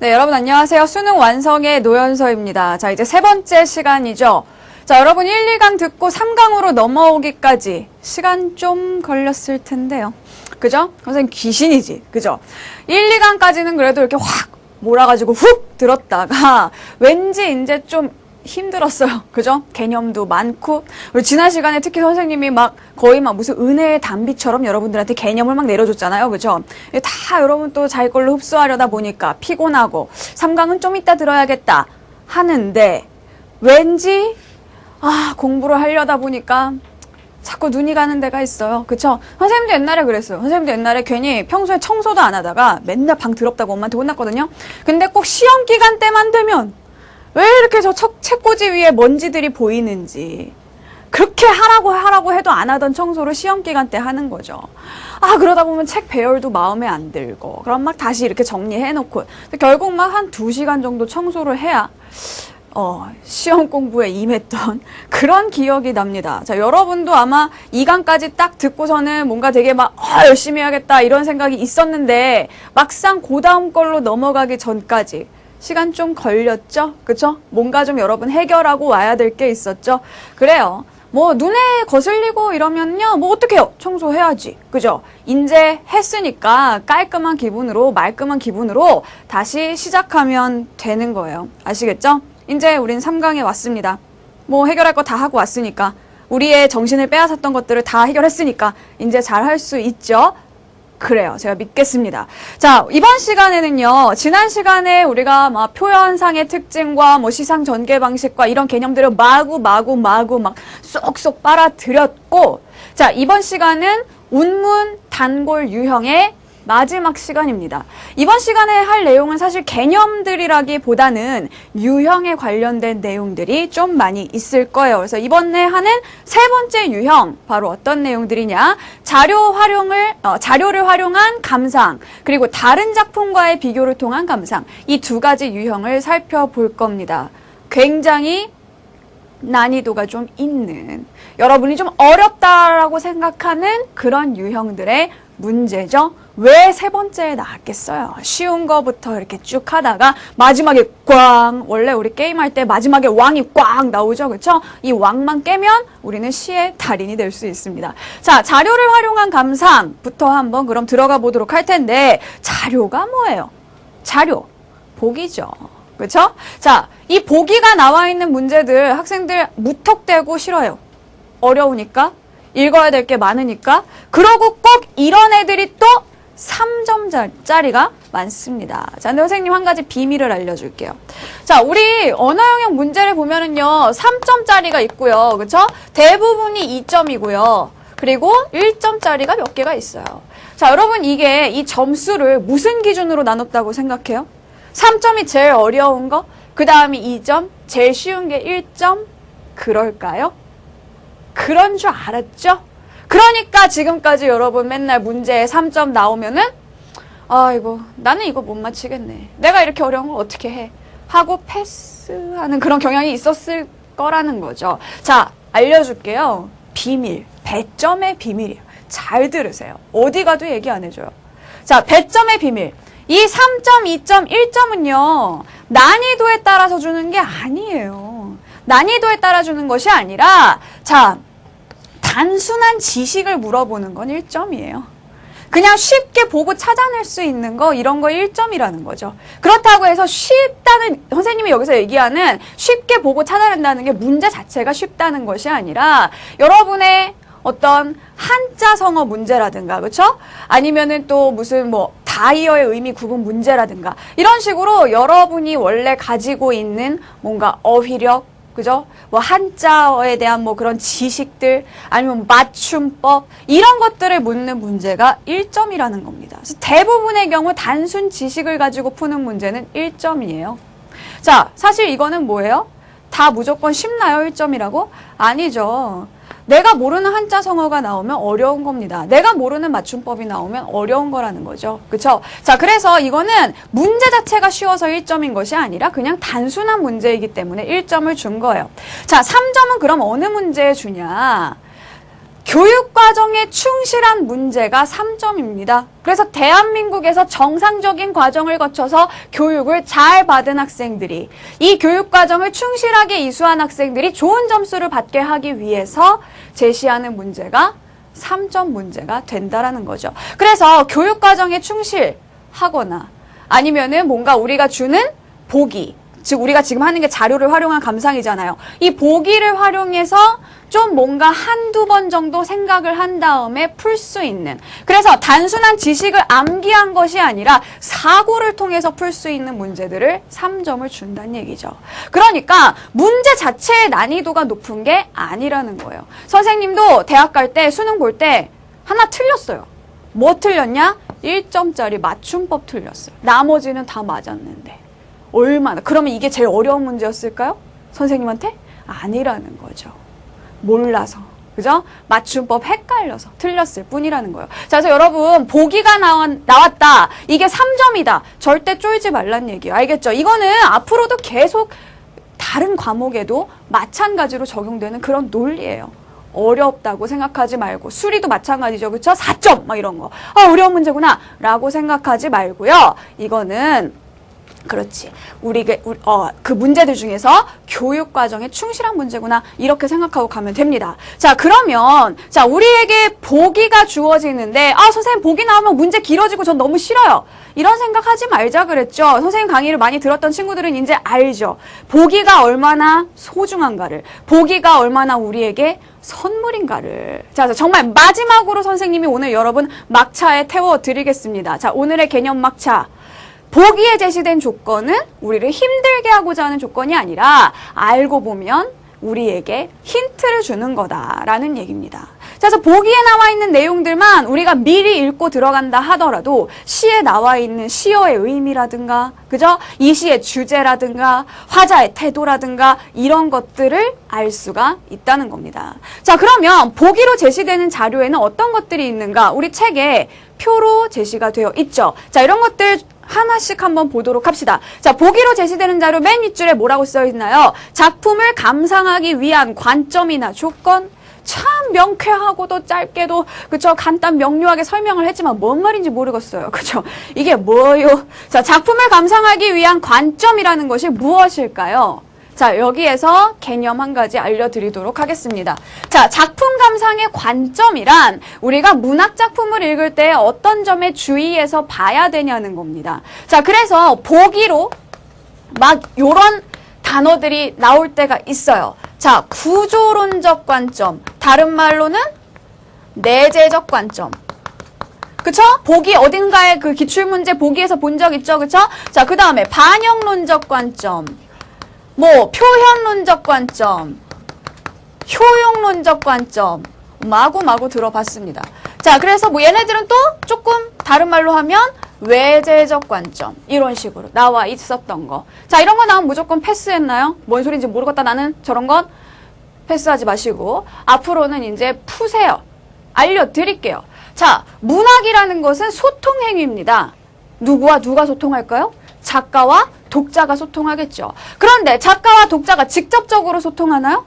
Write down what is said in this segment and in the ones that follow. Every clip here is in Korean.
네, 여러분 안녕하세요. 수능 완성의 노현서입니다. 자, 이제 세 번째 시간이죠. 자, 여러분 1, 2강 듣고 3강으로 넘어오기까지 시간 좀 걸렸을 텐데요. 그죠? 선생님 귀신이지. 그죠? 1, 2강까지는 그래도 이렇게 확 몰아가지고 훅 들었다가 왠지 이제 좀 힘들었어요. 그죠? 개념도 많고. 우리 지난 시간에 특히 선생님이 막 거의 막 무슨 은혜의 단비처럼 여러분들한테 개념을 막 내려줬잖아요. 그죠? 다 여러분 또 자기 걸로 흡수하려다 보니까 피곤하고 3강은 좀 이따 들어야겠다 하는데 왠지 공부를 하려다 보니까 자꾸 눈이 가는 데가 있어요. 그쵸? 선생님도 옛날에 그랬어요. 선생님도 옛날에 괜히 평소에 청소도 안 하다가 맨날 방 더럽다고 엄마한테 혼났거든요. 근데 꼭 시험 기간 때만 되면 왜 이렇게 저 책꽂이 위에 먼지들이 보이는지. 그렇게 하라고 해도 안 하던 청소를 시험 기간 때 하는 거죠. 그러다 보면 책 배열도 마음에 안 들고, 그럼 막 다시 이렇게 정리해놓고, 결국 막 한 2시간 정도 청소를 해야, 시험 공부에 임했던 그런 기억이 납니다. 자, 여러분도 아마 2강까지 딱 듣고서는 뭔가 되게 막, 열심히 해야겠다 이런 생각이 있었는데, 막상 그 다음 걸로 넘어가기 전까지, 시간 좀 걸렸죠? 그쵸? 뭔가 좀 여러분 해결하고 와야 될 게 있었죠? 그래요. 뭐 눈에 거슬리고 이러면요. 뭐 어떡해요? 청소해야지. 그죠? 이제 했으니까 깔끔한 기분으로 말끔한 기분으로 다시 시작하면 되는 거예요. 아시겠죠? 이제 우린 3강에 왔습니다. 뭐 해결할 거 다 하고 왔으니까 우리의 정신을 빼앗았던 것들을 다 해결했으니까 이제 잘 할 수 있죠? 그래요. 제가 믿겠습니다. 자, 이번 시간에는요, 지난 시간에 우리가 막 표현상의 특징과 뭐 시상 전개 방식과 이런 개념들을 마구 막 쏙쏙 빨아들였고, 자, 이번 시간은 운문 단골 유형의 마지막 시간입니다. 이번 시간에 할 내용은 사실 개념들이라기보다는 유형에 관련된 내용들이 좀 많이 있을 거예요. 그래서 이번에 하는 세 번째 유형, 바로 어떤 내용들이냐? 자료를 활용한 감상, 그리고 다른 작품과의 비교를 통한 감상, 이 두 가지 유형을 살펴볼 겁니다. 굉장히 난이도가 좀 있는, 여러분이 좀 어렵다라고 생각하는 그런 유형들의 문제죠. 왜 세 번째에 나왔겠어요? 쉬운 거부터 이렇게 쭉 하다가 마지막에 꽝! 원래 우리 게임할 때 마지막에 왕이 꽝 나오죠. 그쵸? 이 왕만 깨면 우리는 시의 달인이 될 수 있습니다. 자, 자료를 활용한 감상부터 한번 그럼 들어가 보도록 할 텐데, 자료가 뭐예요? 자료, 보기죠. 그쵸? 자, 이 보기가 나와 있는 문제들 학생들 무턱대고 싫어요. 어려우니까, 읽어야 될 게 많으니까. 그러고 꼭 이런 애들이 또 3점짜리가 많습니다. 자, 근데 선생님 한 가지 비밀을 알려줄게요. 자, 우리 언어 영역 문제를 보면은요, 3점짜리가 있고요. 그쵸? 대부분이 2점이고요. 그리고 1점짜리가 몇 개가 있어요. 자, 여러분 이게 이 점수를 무슨 기준으로 나눴다고 생각해요? 3점이 제일 어려운 거, 그 다음이 2점, 제일 쉬운 게 1점, 그럴까요? 그런 줄 알았죠? 그러니까 지금까지 여러분 맨날 문제에 3점 나오면은 나는 이거 못 맞히겠네. 내가 이렇게 어려운 걸 어떻게 해? 하고 패스하는 그런 경향이 있었을 거라는 거죠. 자, 알려줄게요. 비밀, 배점의 비밀이에요. 잘 들으세요. 어디 가도 얘기 안 해줘요. 자, 배점의 비밀. 이 3점, 2점, 1점은요. 난이도에 따라서 주는 게 아니에요. 난이도에 따라 주는 것이 아니라, 자, 단순한 지식을 물어보는 건 1점이에요. 그냥 쉽게 보고 찾아낼 수 있는 거, 이런 거 1점이라는 거죠. 그렇다고 해서 쉽다는, 선생님이 여기서 얘기하는 쉽게 보고 찾아낸다는 게 문제 자체가 쉽다는 것이 아니라 여러분의 어떤 한자 성어 문제라든가, 그렇죠? 아니면은 또 무슨 뭐 다이어의 의미 구분 문제라든가 이런 식으로 여러분이 원래 가지고 있는 뭔가 어휘력, 그죠? 뭐 한자어에 대한 뭐 그런 지식들, 아니면 맞춤법, 이런 것들을 묻는 문제가 1점이라는 겁니다. 그래서 대부분의 경우 단순 지식을 가지고 푸는 문제는 1점이에요. 자, 사실 이거는 뭐예요? 다 무조건 쉽나요? 1점이라고? 아니죠. 내가 모르는 한자 성어가 나오면 어려운 겁니다. 내가 모르는 맞춤법이 나오면 어려운 거라는 거죠. 그쵸? 자, 그래서 이거는 문제 자체가 쉬워서 1점인 것이 아니라 그냥 단순한 문제이기 때문에 1점을 준 거예요. 자, 3점은 그럼 어느 문제에 주냐? 교육과정에 충실한 문제가 3점입니다. 그래서 대한민국에서 정상적인 과정을 거쳐서 교육을 잘 받은 학생들이, 이 교육과정을 충실하게 이수한 학생들이 좋은 점수를 받게 하기 위해서 제시하는 문제가 3점 문제가 된다라는 거죠. 그래서 교육과정에 충실하거나 아니면은 뭔가 우리가 주는 보기, 즉 우리가 지금 하는 게 자료를 활용한 감상이잖아요. 이 보기를 활용해서 좀 뭔가 한두 번 정도 생각을 한 다음에 풀 수 있는, 그래서 단순한 지식을 암기한 것이 아니라 사고를 통해서 풀 수 있는 문제들을 3점을 준다는 얘기죠. 그러니까 문제 자체의 난이도가 높은 게 아니라는 거예요. 선생님도 대학 갈 때 수능 볼 때 하나 틀렸어요. 뭐 틀렸냐? 1점짜리 맞춤법 틀렸어요. 나머지는 다 맞았는데. 얼마나, 그러면 이게 제일 어려운 문제였을까요? 선생님한테? 아니라는 거죠. 몰라서, 그죠? 맞춤법 헷갈려서 틀렸을 뿐이라는 거예요. 자, 그래서 여러분 보기가 나왔다, 이게 3점이다, 절대 쫄지 말란 얘기예요. 알겠죠? 이거는 앞으로도 계속 다른 과목에도 마찬가지로 적용되는 그런 논리예요. 어렵다고 생각하지 말고, 수리도 마찬가지죠, 그쵸? 4점 막 이런 거, 어려운 문제구나 라고 생각하지 말고요. 이거는 그렇지, 그 문제들 중에서 교육과정에 충실한 문제구나, 이렇게 생각하고 가면 됩니다. 자, 그러면 자, 우리에게 보기가 주어지는데 선생님 보기 나오면 문제 길어지고 전 너무 싫어요, 이런 생각하지 말자 그랬죠. 선생님 강의를 많이 들었던 친구들은 이제 알죠. 보기가 얼마나 소중한가를, 보기가 얼마나 우리에게 선물인가를. 자, 그래서 정말 마지막으로 선생님이 오늘 여러분 막차에 태워드리겠습니다. 자, 오늘의 개념 막차. 보기에 제시된 조건은 우리를 힘들게 하고자 하는 조건이 아니라 알고 보면 우리에게 힌트를 주는 거다라는 얘기입니다. 자, 그래서 보기에 나와 있는 내용들만 우리가 미리 읽고 들어간다 하더라도 시에 나와 있는 시어의 의미라든가, 그죠? 이 시의 주제라든가 화자의 태도라든가 이런 것들을 알 수가 있다는 겁니다. 자, 그러면 보기로 제시되는 자료에는 어떤 것들이 있는가? 우리 책에 표로 제시가 되어 있죠. 자, 이런 것들 하나씩 한번 보도록 합시다. 자, 보기로 제시되는 자료 맨 윗줄에 뭐라고 써 있나요? 작품을 감상하기 위한 관점이나 조건. 참 명쾌하고도 짧게도, 그쵸, 간단 명료하게 설명을 했지만 뭔 말인지 모르겠어요. 그쵸? 이게 뭐요? 자, 작품을 감상하기 위한 관점이라는 것이 무엇일까요? 자, 여기에서 개념 한 가지 알려드리도록 하겠습니다. 자, 작품 감상의 관점이란 우리가 문학 작품을 읽을 때 어떤 점에 주의해서 봐야 되냐는 겁니다. 자, 그래서 보기로 막 요런 단어들이 나올 때가 있어요. 자, 구조론적 관점, 다른 말로는 내재적 관점. 그쵸? 보기 어딘가에 그 기출문제 보기에서 본 적 있죠? 그쵸? 자, 그 다음에 반영론적 관점, 뭐 표현론적 관점, 효용론적 관점, 마구마구 들어봤습니다. 자, 그래서 뭐 얘네들은 또 조금 다른 말로 하면 외재적 관점, 이런 식으로 나와 있었던 거. 자, 이런 거 나오면 무조건 패스했나요? 뭔 소리인지 모르겠다, 나는 저런 건 패스하지 마시고 앞으로는 이제 푸세요. 알려드릴게요. 자, 문학이라는 것은 소통 행위입니다. 누구와 누가 소통할까요? 작가와 독자가 소통하겠죠. 그런데 작가와 독자가 직접적으로 소통하나요?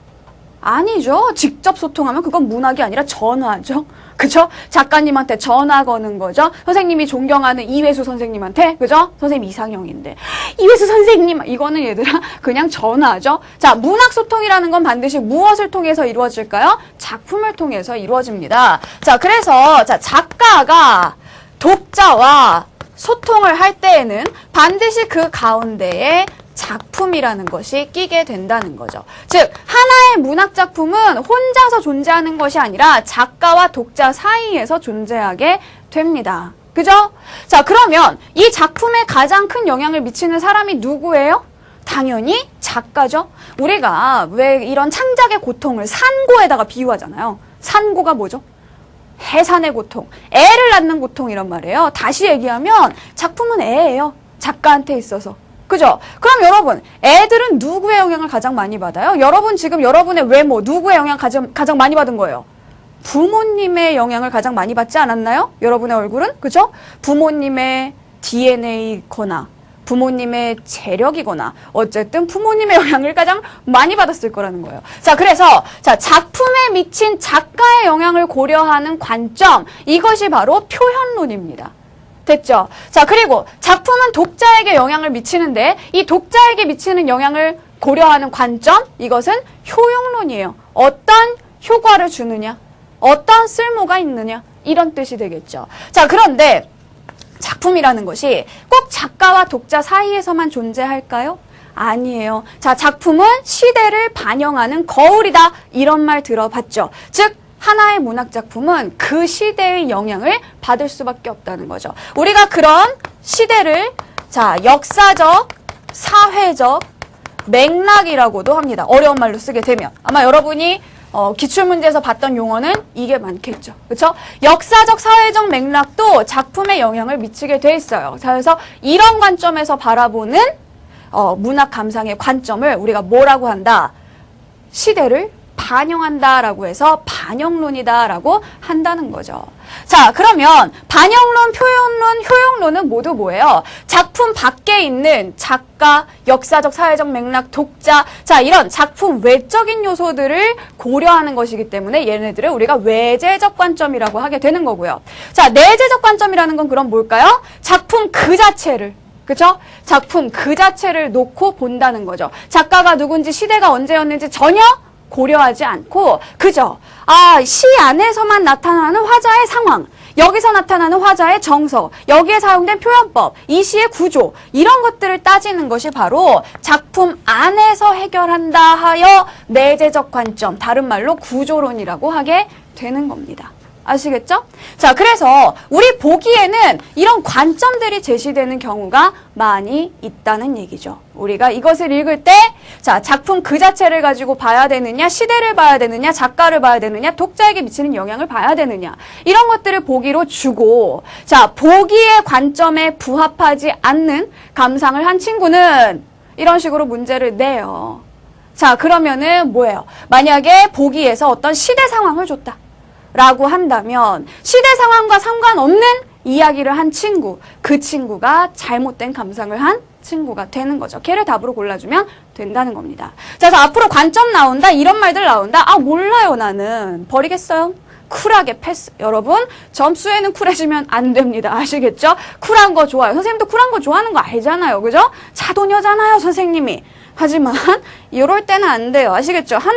아니죠. 직접 소통하면 그건 문학이 아니라 전화죠. 그죠? 작가님한테 전화 거는 거죠. 선생님이 존경하는 이회수 선생님한테, 그죠? 선생님 이상형인데 이회수 선생님, 이거는 얘들아 그냥 전화죠. 자, 문학 소통이라는 건 반드시 무엇을 통해서 이루어질까요? 작품을 통해서 이루어집니다. 자, 그래서 자, 작가가 독자와 소통을 할 때에는 반드시 그 가운데에 작품이라는 것이 끼게 된다는 거죠. 즉, 하나의 문학 작품은 혼자서 존재하는 것이 아니라 작가와 독자 사이에서 존재하게 됩니다. 그죠? 자, 그러면 이 작품에 가장 큰 영향을 미치는 사람이 누구예요? 당연히 작가죠. 우리가 왜 이런 창작의 고통을 산고에다가 비유하잖아요. 산고가 뭐죠? 해산의 고통, 애를 낳는 고통이란 말이에요. 다시 얘기하면 작품은 애예요. 작가한테 있어서. 그죠? 그럼 여러분, 애들은 누구의 영향을 가장 많이 받아요? 여러분 지금 여러분의 외모, 누구의 영향을 가장 많이 받은 거예요? 부모님의 영향을 가장 많이 받지 않았나요? 여러분의 얼굴은? 그죠? 부모님의 DNA거나 부모님의 재력이거나 어쨌든 부모님의 영향을 가장 많이 받았을 거라는 거예요. 자, 그래서 작품에 미친 작가의 영향을 고려하는 관점, 이것이 바로 표현론입니다. 됐죠? 자, 그리고 작품은 독자에게 영향을 미치는데 이 독자에게 미치는 영향을 고려하는 관점, 이것은 효용론이에요. 어떤 효과를 주느냐, 어떤 쓸모가 있느냐, 이런 뜻이 되겠죠. 자, 그런데 작품이라는 것이 꼭 작가와 독자 사이에서만 존재할까요? 아니에요. 자, 작품은 시대를 반영하는 거울이다. 이런 말 들어봤죠. 즉, 하나의 문학작품은 그 시대의 영향을 받을 수밖에 없다는 거죠. 우리가 그런 시대를 역사적, 사회적 맥락이라고도 합니다. 어려운 말로 쓰게 되면. 아마 여러분이 기출문제에서 봤던 용어는 이게 많겠죠. 그렇죠? 역사적, 사회적 맥락도 작품에 영향을 미치게 돼 있어요. 그래서 이런 관점에서 바라보는 문학 감상의 관점을 우리가 뭐라고 한다? 시대를 반영한다라고 해서 반영론이다라고 한다는 거죠. 자, 그러면 반영론, 표현론, 효용론은 모두 뭐예요? 작품 밖에 있는 작가, 역사적, 사회적 맥락, 독자, 자, 이런 작품 외적인 요소들을 고려하는 것이기 때문에 얘네들을 우리가 외재적 관점이라고 하게 되는 거고요. 자, 내재적 관점이라는 건 그럼 뭘까요? 작품 그 자체를, 그죠? 작품 그 자체를 놓고 본다는 거죠. 작가가 누군지, 시대가 언제였는지 전혀 고려하지 않고 그저 시 안에서만 나타나는 화자의 상황, 여기서 나타나는 화자의 정서, 여기에 사용된 표현법, 이 시의 구조, 이런 것들을 따지는 것이 바로 작품 안에서 해결한다 하여 내재적 관점, 다른 말로 구조론이라고 하게 되는 겁니다. 아시겠죠? 자, 그래서 우리 보기에는 이런 관점들이 제시되는 경우가 많이 있다는 얘기죠. 우리가 이것을 읽을 때, 작품 그 자체를 가지고 봐야 되느냐, 시대를 봐야 되느냐, 작가를 봐야 되느냐, 독자에게 미치는 영향을 봐야 되느냐, 이런 것들을 보기로 주고, 보기의 관점에 부합하지 않는 감상을 한 친구는 이런 식으로 문제를 내요. 자, 그러면은 뭐예요? 만약에 보기에서 어떤 시대 상황을 줬다 라고 한다면 시대 상황과 상관없는 이야기를 한 친구, 그 친구가 잘못된 감상을 한 친구가 되는 거죠. 걔를 답으로 골라주면 된다는 겁니다. 자, 그래서 앞으로 관점 나온다, 이런 말들 나온다. 몰라요, 나는. 버리겠어요? 쿨하게 패스. 여러분, 점수에는 쿨해지면 안 됩니다. 아시겠죠? 쿨한 거 좋아요. 선생님도 쿨한 거 좋아하는 거 알잖아요. 그죠? 자도녀잖아요, 선생님이. 하지만 이럴 때는 안 돼요. 아시겠죠? 한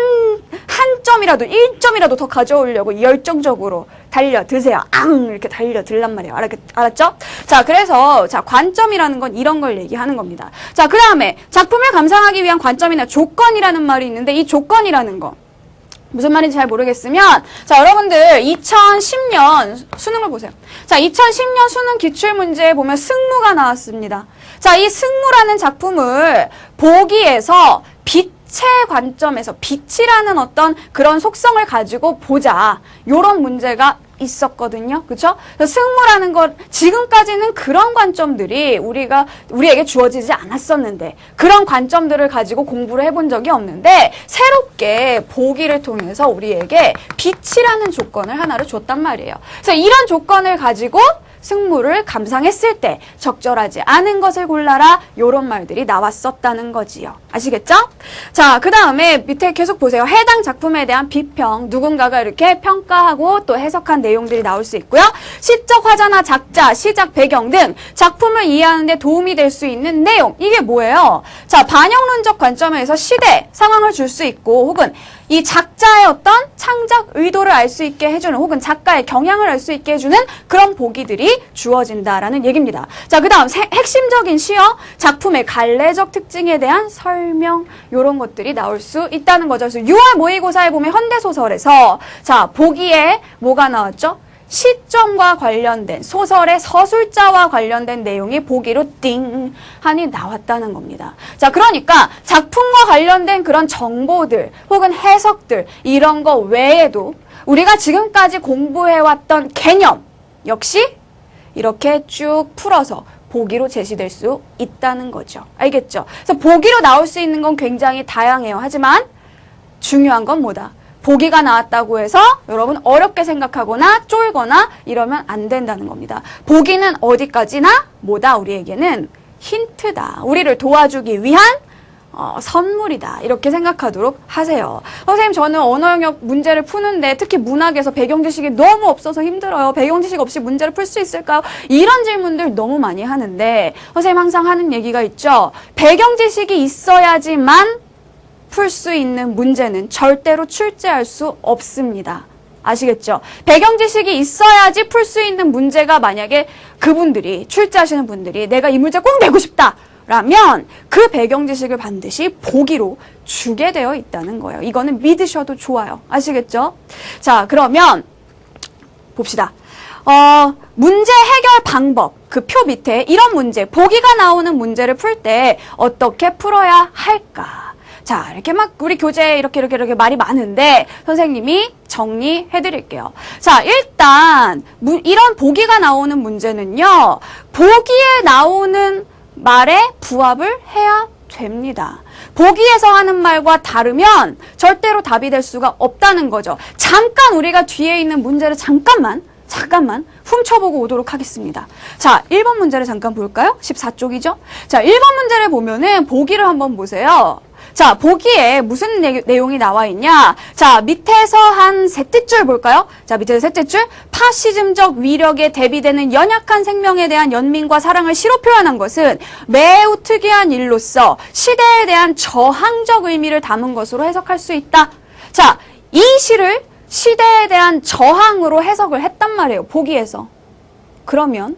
점이라도 1점이라도 더 가져오려고 열정적으로 달려드세요. 이렇게 달려들란 말이에요. 알았죠? 자, 그래서 관점이라는 건 이런 걸 얘기하는 겁니다. 자, 그다음에 작품을 감상하기 위한 관점이나 조건이라는 말이 있는데 이 조건이라는 거 무슨 말인지 잘 모르겠으면 여러분들 2010년 수능을 보세요. 2010년 수능 기출문제에 보면 승무가 나왔습니다. 이 승무라는 작품을 보기에서 빛의 관점에서 빛이라는 어떤 그런 속성을 가지고 보자. 요런 문제가 있었거든요. 그쵸? 승무라는 것, 지금까지는 그런 관점들이 우리에게 주어지지 않았었는데, 그런 관점들을 가지고 공부를 해본 적이 없는데, 새롭게 보기를 통해서 우리에게 빛이라는 조건을 하나를 줬단 말이에요. 그래서 이런 조건을 가지고 승무를 감상했을 때 적절하지 않은 것을 골라라, 요런 말들이 나왔었다는 거지요. 아시겠죠? 자, 그 다음에 밑에 계속 보세요. 해당 작품에 대한 비평, 누군가가 이렇게 평가하고 또 해석한 내용들이 나올 수 있고요. 시적 화자나 작자, 시작 배경 등 작품을 이해하는 데 도움이 될 수 있는 내용, 이게 뭐예요? 자, 반영론적 관점에서 시대, 상황을 줄 수 있고, 혹은 이 작자의 어떤 창작 의도를 알 수 있게 해주는, 혹은 작가의 경향을 알 수 있게 해주는 그런 보기들이 주어진다라는 얘기입니다. 자, 그 다음 핵심적인 시어, 작품의 갈래적 특징에 대한 설명, 요런 것들이 나올 수 있다는 거죠. 그래서 6월 모의고사에 보면 현대소설에서 보기에 뭐가 나왔죠? 시점과 관련된, 소설의 서술자와 관련된 내용이 보기로 띵 하니 나왔다는 겁니다. 자, 그러니까 작품과 관련된 그런 정보들 혹은 해석들, 이런 거 외에도 우리가 지금까지 공부해왔던 개념 역시 이렇게 쭉 풀어서 보기로 제시될 수 있다는 거죠. 알겠죠? 그래서 보기로 나올 수 있는 건 굉장히 다양해요. 하지만 중요한 건 뭐다? 보기가 나왔다고 해서 여러분 어렵게 생각하거나 쫄거나 이러면 안 된다는 겁니다. 보기는 어디까지나 뭐다? 우리에게는 힌트다. 우리를 도와주기 위한 선물이다. 이렇게 생각하도록 하세요. 선생님, 저는 언어 영역 문제를 푸는데 특히 문학에서 배경 지식이 너무 없어서 힘들어요. 배경 지식 없이 문제를 풀 수 있을까요? 이런 질문들 너무 많이 하는데 선생님 항상 하는 얘기가 있죠. 배경 지식이 있어야지만 풀 수 있는 문제는 절대로 출제할 수 없습니다. 아시겠죠? 배경 지식이 있어야지 풀 수 있는 문제가 만약에 그분들이 출제하시는 분들이 내가 이 문제 꼭 내고 싶다. 라면 그 배경 지식을 반드시 보기로 주게 되어 있다는 거예요. 이거는 믿으셔도 좋아요. 아시겠죠? 자, 그러면 봅시다. 문제 해결 방법, 그 표 밑에 이런 문제, 보기가 나오는 문제를 풀 때 어떻게 풀어야 할까? 자, 이렇게 막 우리 교재에 이렇게 말이 많은데 선생님이 정리해 드릴게요. 자, 일단 이런 보기가 나오는 문제는요. 보기에 나오는 말에 부합을 해야 됩니다. 보기에서 하는 말과 다르면 절대로 답이 될 수가 없다는 거죠. 잠깐 우리가 뒤에 있는 문제를 잠깐만 훔쳐보고 오도록 하겠습니다. 자, 1번 문제를 잠깐 볼까요? 14쪽이죠? 자, 1번 문제를 보면은 보기를 한번 보세요. 자, 보기에 무슨 내용이 나와 있냐? 자, 밑에서 한 셋째 줄 볼까요? 자, 밑에서 셋째 줄. 파시즘적 위력에 대비되는 연약한 생명에 대한 연민과 사랑을 시로 표현한 것은 매우 특이한 일로서 시대에 대한 저항적 의미를 담은 것으로 해석할 수 있다. 자, 이 시를 시대에 대한 저항으로 해석을 했단 말이에요. 보기에서. 그러면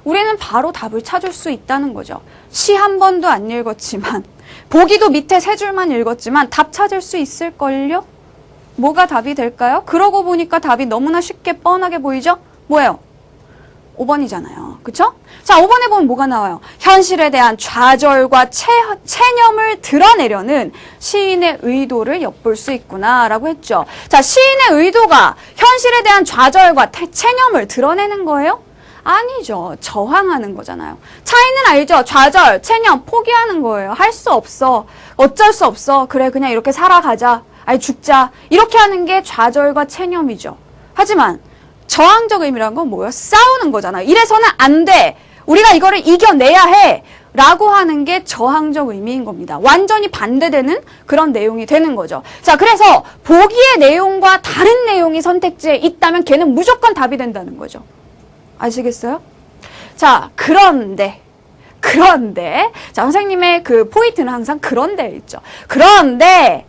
우리는 바로 답을 찾을 수 있다는 거죠. 시 한 번도 안 읽었지만 보기도 밑에 세 줄만 읽었지만 답 찾을 수 있을걸요? 뭐가 답이 될까요? 그러고 보니까 답이 너무나 쉽게 뻔하게 보이죠? 뭐예요? 5번이잖아요. 그쵸? 자, 5번에 보면 뭐가 나와요? 현실에 대한 좌절과 체념을 드러내려는 시인의 의도를 엿볼 수 있구나 라고 했죠. 자, 시인의 의도가 현실에 대한 좌절과 체념을 드러내는 거예요? 아니죠. 저항하는 거잖아요. 차이는 알죠? 좌절, 체념, 포기하는 거예요. 할 수 없어. 어쩔 수 없어. 그래, 그냥 이렇게 살아가자. 아니, 죽자. 이렇게 하는 게 좌절과 체념이죠. 하지만 저항적 의미란 건 뭐예요? 싸우는 거잖아요. 이래서는 안 돼. 우리가 이거를 이겨내야 해. 라고 하는 게 저항적 의미인 겁니다. 완전히 반대되는 그런 내용이 되는 거죠. 자, 그래서 보기의 내용과 다른 내용이 선택지에 있다면 걔는 무조건 답이 된다는 거죠. 아시겠어요? 자, 그런데, 자, 선생님의 그 포인트는 항상 그런데 있죠. 그런데,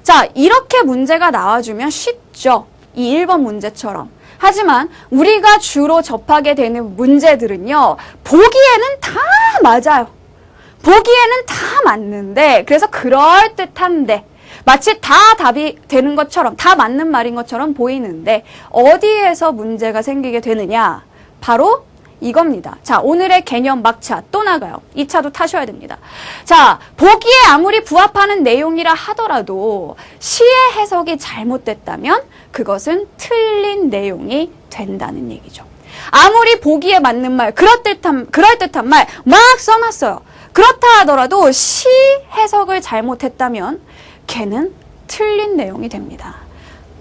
자, 이렇게 문제가 나와주면 쉽죠. 이 1번 문제처럼. 하지만 우리가 주로 접하게 되는 문제들은요, 보기에는 다 맞아요. 보기에는 다 맞는데, 그래서 그럴듯한데, 마치 다 답이 되는 것처럼, 다 맞는 말인 것처럼 보이는데, 어디에서 문제가 생기게 되느냐? 바로 이겁니다. 자, 오늘의 개념 막차 또 나가요. 2차도 타셔야 됩니다. 자, 보기에 아무리 부합하는 내용이라 하더라도 시의 해석이 잘못됐다면 그것은 틀린 내용이 된다는 얘기죠. 아무리 보기에 맞는 말, 그럴듯한 말 막 써놨어요. 그렇다 하더라도 시 해석을 잘못했다면 걔는 틀린 내용이 됩니다.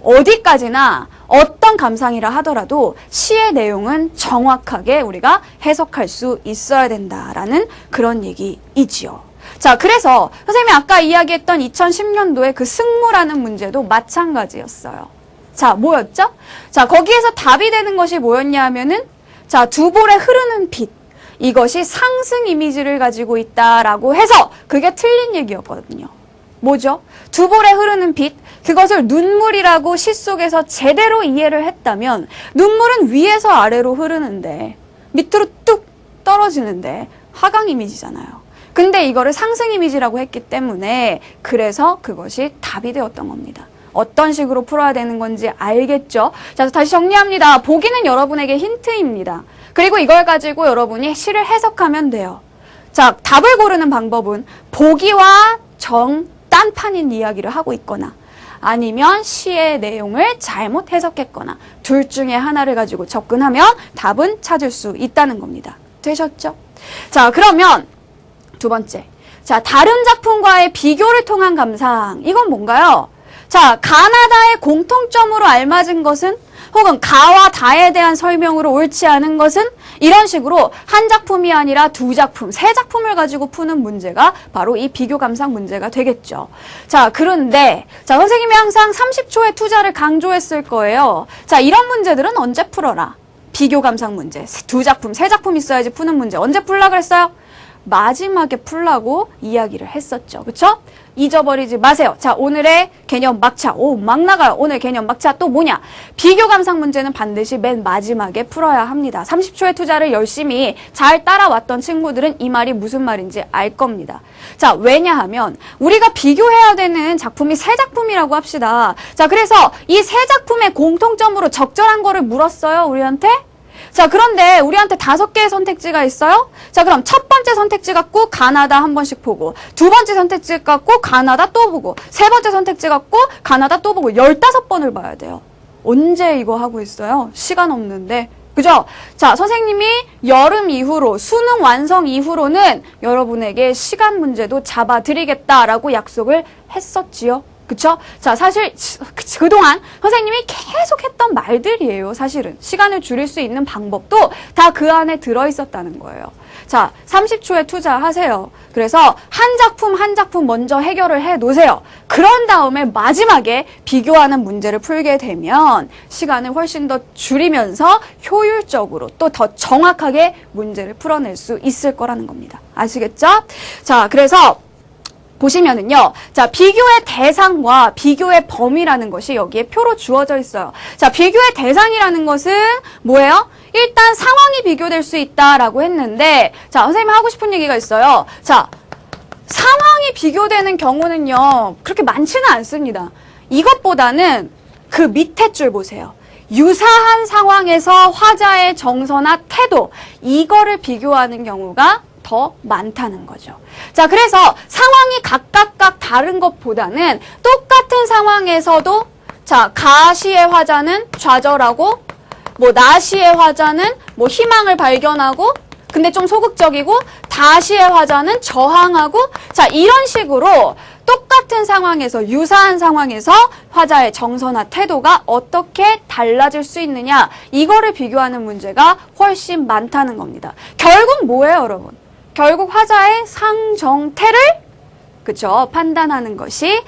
어디까지나 어떤 감상이라 하더라도 시의 내용은 정확하게 우리가 해석할 수 있어야 된다라는 그런 얘기이지요. 자, 그래서 선생님이 아까 이야기했던 2010년도에 그 승무라는 문제도 마찬가지였어요. 자, 뭐였죠? 자, 거기에서 답이 되는 것이 뭐였냐 하면은 자, 두 볼에 흐르는 빛. 이것이 상승 이미지를 가지고 있다라고 해서 그게 틀린 얘기였거든요. 뭐죠? 두 볼에 흐르는 빛, 그것을 눈물이라고 시 속에서 제대로 이해를 했다면 눈물은 위에서 아래로 흐르는데 밑으로 뚝 떨어지는데 하강 이미지잖아요. 근데 이거를 상승 이미지라고 했기 때문에 그래서 그것이 답이 되었던 겁니다. 어떤 식으로 풀어야 되는 건지 알겠죠? 자, 다시 정리합니다. 보기는 여러분에게 힌트입니다. 그리고 이걸 가지고 여러분이 시를 해석하면 돼요. 자, 답을 고르는 방법은 보기와 딴판인 이야기를 하고 있거나 아니면 시의 내용을 잘못 해석했거나 둘 중에 하나를 가지고 접근하면 답은 찾을 수 있다는 겁니다. 되셨죠? 자, 그러면 두 번째. 자, 다른 작품과의 비교를 통한 감상. 이건 뭔가요? 자, 가나다의 공통점으로 알맞은 것은 혹은 가와 다에 대한 설명으로 옳지 않은 것은 이런 식으로 한 작품이 아니라 두 작품, 세 작품을 가지고 푸는 문제가 바로 이 비교 감상 문제가 되겠죠. 자, 그런데 자, 선생님이 항상 30초의 투자를 강조했을 거예요. 자, 이런 문제들은 언제 풀어라? 비교 감상 문제. 두 작품, 세 작품 있어야지 푸는 문제. 언제 풀라 그랬어요? 마지막에 풀라고 이야기를 했었죠. 그쵸? 잊어버리지 마세요. 자, 오늘의 개념 막차. 오, 막 나가요. 오늘 개념 막차 또 뭐냐? 비교 감상 문제는 반드시 맨 마지막에 풀어야 합니다. 30초의 투자를 열심히 잘 따라왔던 친구들은 이 말이 무슨 말인지 알 겁니다. 자, 왜냐하면 우리가 비교해야 되는 작품이 세 작품이라고 합시다. 자, 그래서 이 세 작품의 공통점으로 적절한 거를 물었어요, 우리한테? 자, 그런데 우리한테 5개의 선택지가 있어요? 자, 그럼 첫 번째 선택지 갖고 가나다 한 번씩 보고, 두 번째 선택지 갖고 가나다 또 보고, 세 번째 선택지 갖고 가나다 또 보고, 15번을 봐야 돼요. 언제 이거 하고 있어요? 시간 없는데. 그죠? 자, 선생님이 여름 이후로, 수능 완성 이후로는 여러분에게 시간 문제도 잡아드리겠다라고 약속을 했었지요. 그쵸? 자, 사실 그동안 선생님이 계속 했던 말들이에요. 사실은 시간을 줄일 수 있는 방법도 다 그 안에 들어있었다는 거예요. 자, 30초에 투자하세요. 그래서 한 작품 먼저 해결을 해 놓으세요. 그런 다음에 마지막에 비교하는 문제를 풀게 되면 시간을 훨씬 더 줄이면서 효율적으로 또 더 정확하게 문제를 풀어낼 수 있을 거라는 겁니다. 아시겠죠? 자, 그래서 보시면은요. 자, 비교의 대상과 비교의 범위라는 것이 여기에 표로 주어져 있어요. 자, 비교의 대상이라는 것은 뭐예요? 일단 상황이 비교될 수 있다라고 했는데, 자, 선생님이 하고 싶은 얘기가 있어요. 자, 상황이 비교되는 경우는요, 그렇게 많지는 않습니다. 이것보다는 그 밑에 줄 보세요. 유사한 상황에서 화자의 정서나 태도, 이거를 비교하는 경우가 더 많다는 거죠. 자, 그래서 상황이 각각 다른 것보다는 똑같은 상황에서도 자, 가시의 화자는 좌절하고 뭐 나시의 화자는 뭐 희망을 발견하고 근데 좀 소극적이고 다시의 화자는 저항하고 자, 이런 식으로 똑같은 상황에서 유사한 상황에서 화자의 정서나 태도가 어떻게 달라질 수 있느냐 이거를 비교하는 문제가 훨씬 많다는 겁니다. 결국 뭐예요, 여러분? 결국 화자의 상정태를 그쵸 판단하는 것이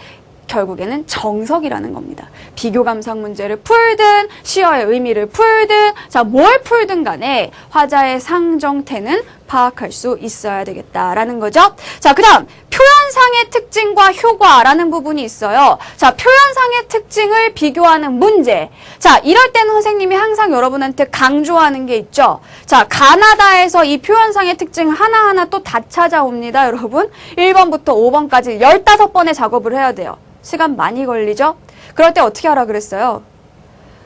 결국에는 정석이라는 겁니다. 비교 감상 문제를 풀든 시어의 의미를 풀든 자, 뭘 풀든 간에 화자의 상정태는 파악할 수 있어야 되겠다라는 거죠. 자, 그다음 표현상의 특징과 효과라는 부분이 있어요. 자, 표현상의 특징을 비교하는 문제. 자, 이럴 때는 선생님이 항상 여러분한테 강조하는 게 있죠. 자, 가나다에서 이 표현상의 특징 하나하나 또 다 찾아옵니다, 여러분. 1번부터 5번까지 15번의 작업을 해야 돼요. 시간 많이 걸리죠? 그럴 때 어떻게 하라 그랬어요?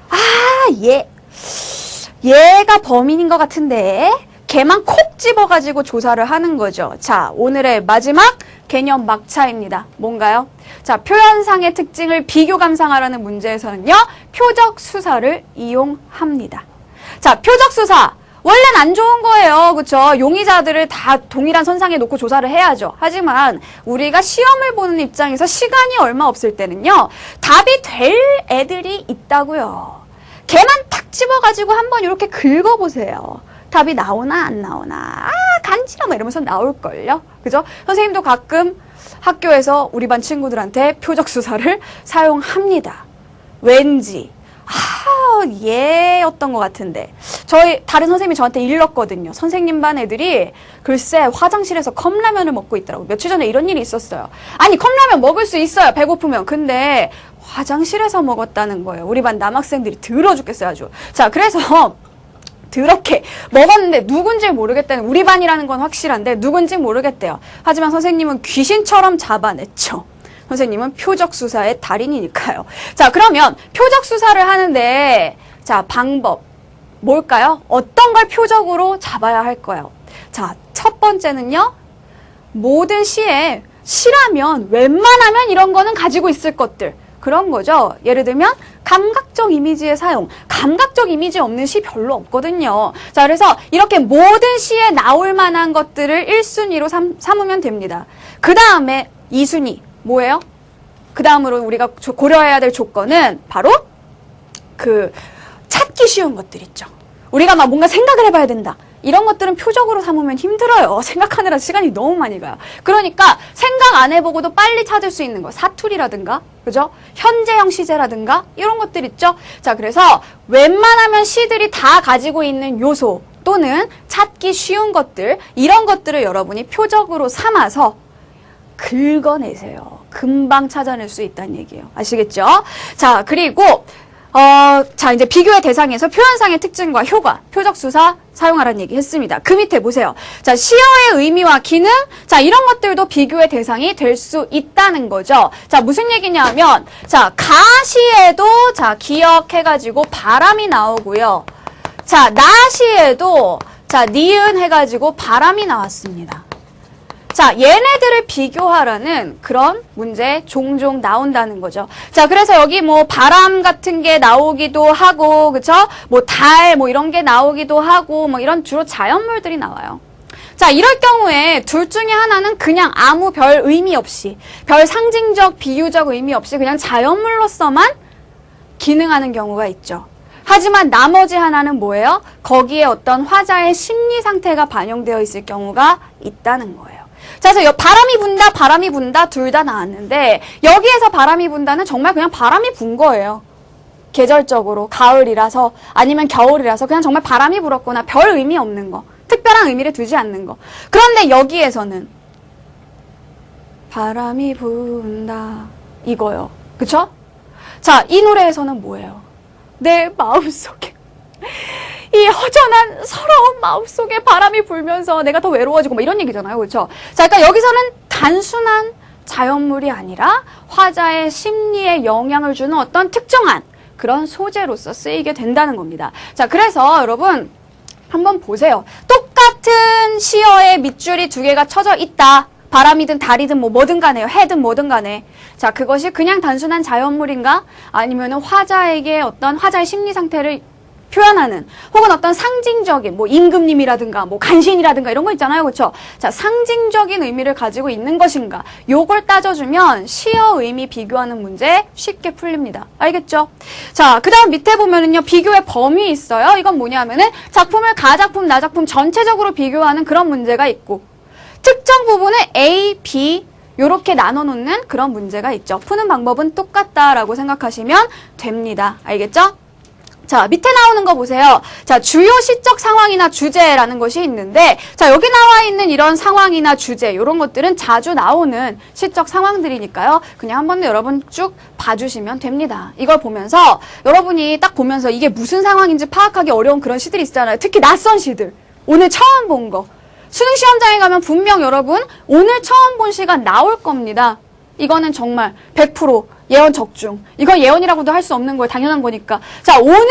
아, 얘가 범인인 것 같은데 걔만 콕 집어가지고 조사를 하는 거죠. 자, 오늘의 마지막 개념 막차입니다. 뭔가요? 자, 표현상의 특징을 비교 감상하라는 문제에서는요. 표적 수사를 이용합니다. 자, 표적 수사. 원래는 안 좋은 거예요. 그쵸? 용의자들을 다 동일한 선상에 놓고 조사를 해야죠. 하지만 우리가 시험을 보는 입장에서 시간이 얼마 없을 때는요. 답이 될 애들이 있다고요. 걔만 탁 집어가지고 한번 이렇게 긁어보세요. 답이 나오나 안 나오나. 아, 간지러 막 이러면서 나올걸요. 그죠? 선생님도 가끔 학교에서 우리 반 친구들한테 표적 수사를 사용합니다. 왠지 얘였던 것 같은데 저희 다른 선생님이 저한테 일렀거든요. 선생님 반 애들이 글쎄 화장실에서 컵라면을 먹고 있더라고. 며칠 전에 이런 일이 있었어요. 아니 컵라면 먹을 수 있어요. 배고프면. 근데 화장실에서 먹었다는 거예요. 우리 반 남학생들이 더러 죽겠어요 아주. 자, 그래서 더럽게 먹었는데 누군지 모르겠다는 우리 반이라는 건 확실한데 누군지 모르겠대요. 하지만 선생님은 귀신처럼 잡아냈죠. 선생님은 표적 수사의 달인이니까요. 자, 그러면 표적 수사를 하는데 자, 방법 뭘까요? 어떤 걸 표적으로 잡아야 할까요? 자, 첫 번째는요. 모든 시에 시라면 웬만하면 이런 거는 가지고 있을 것들. 그런 거죠. 예를 들면 감각적 이미지의 사용. 감각적 이미지 없는 시 별로 없거든요. 자, 그래서 이렇게 모든 시에 나올 만한 것들을 1순위로 삼으면 됩니다. 그 다음에 2순위. 뭐예요? 그 다음으로 우리가 고려해야 될 조건은 바로 그 찾기 쉬운 것들 있죠. 우리가 막 뭔가 생각을 해봐야 된다. 이런 것들은 표적으로 삼으면 힘들어요. 생각하느라 시간이 너무 많이 가요. 그러니까 생각 안 해보고도 빨리 찾을 수 있는 거. 사투리라든가, 그죠? 현재형 시제라든가 이런 것들 있죠. 자, 그래서 웬만하면 시들이 다 가지고 있는 요소 또는 찾기 쉬운 것들, 이런 것들을 여러분이 표적으로 삼아서 긁어내세요. 금방 찾아낼 수 있다는 얘기예요. 아시겠죠? 자, 그리고 자, 이제 비교의 대상에서 표현상의 특징과 효과, 표적수사 사용하라는 얘기 했습니다. 그 밑에 보세요. 자, 시어의 의미와 기능, 자, 이런 것들도 비교의 대상이 될 수 있다는 거죠. 자, 무슨 얘기냐면, 자, 가시에도, 자, 기억해가지고 바람이 나오고요. 자, 나시에도, 자, 니은 해가지고 바람이 나왔습니다. 자, 얘네들을 비교하라는 그런 문제 종종 나온다는 거죠. 자, 그래서 여기 뭐 바람 같은 게 나오기도 하고, 그쵸? 뭐 달, 뭐 이런 게 나오기도 하고, 뭐 이런 주로 자연물들이 나와요. 자, 이럴 경우에 둘 중에 하나는 그냥 아무 별 의미 없이, 별 상징적, 비유적 의미 없이 그냥 자연물로서만 기능하는 경우가 있죠. 하지만 나머지 하나는 뭐예요? 거기에 어떤 화자의 심리 상태가 반영되어 있을 경우가 있다는 거예요. 자, 그래서 바람이 분다 둘 다 나왔는데 여기에서 바람이 분다는 정말 그냥 바람이 분 거예요. 계절적으로 가을이라서 아니면 겨울이라서 그냥 정말 바람이 불었거나 별 의미 없는 거, 특별한 의미를 두지 않는 거. 그런데 여기에서는 바람이 분다 이거요. 그쵸? 자, 이 노래에서는 뭐예요? 내 마음속에 이 허전한 서러운 마음속에 바람이 불면서 내가 더 외로워지고 뭐 이런 얘기잖아요. 그렇죠? 자, 그러니까 여기서는 단순한 자연물이 아니라 화자의 심리에 영향을 주는 어떤 특정한 그런 소재로서 쓰이게 된다는 겁니다. 자, 그래서 여러분 한번 보세요. 똑같은 시어에 밑줄이 두 개가 쳐져 있다. 바람이든 달이든 뭐든 간에요. 해든 뭐든 간에. 자, 그것이 그냥 단순한 자연물인가? 아니면은 화자에게 어떤 화자의 심리 상태를 표현하는 혹은 어떤 상징적인 뭐 임금님이라든가 뭐 간신이라든가 이런 거 있잖아요. 그렇죠? 자, 상징적인 의미를 가지고 있는 것인가? 요걸 따져주면 시어 의미 비교하는 문제 쉽게 풀립니다. 알겠죠? 자, 그다음 밑에 보면은요. 비교의 범위 있어요. 이건 뭐냐면은 작품을 가작품, 나작품 전체적으로 비교하는 그런 문제가 있고 특정 부분을 A, B 요렇게 나눠놓는 그런 문제가 있죠. 푸는 방법은 똑같다라고 생각하시면 됩니다. 알겠죠? 자, 밑에 나오는 거 보세요. 자, 주요 시적 상황이나 주제라는 것이 있는데, 자, 여기 나와 있는 이런 상황이나 주제, 이런 것들은 자주 나오는 시적 상황들이니까요. 그냥 한 번 더 여러분 쭉 봐주시면 됩니다. 이걸 보면서, 여러분이 딱 보면서 이게 무슨 상황인지 파악하기 어려운 그런 시들이 있잖아요. 특히 낯선 시들. 오늘 처음 본 거. 수능 시험장에 가면 분명 여러분, 오늘 처음 본 시가 나올 겁니다. 이거는 정말 100% 예언 적중. 이거 예언이라고도 할 수 없는 거예요. 당연한 거니까. 자, 오늘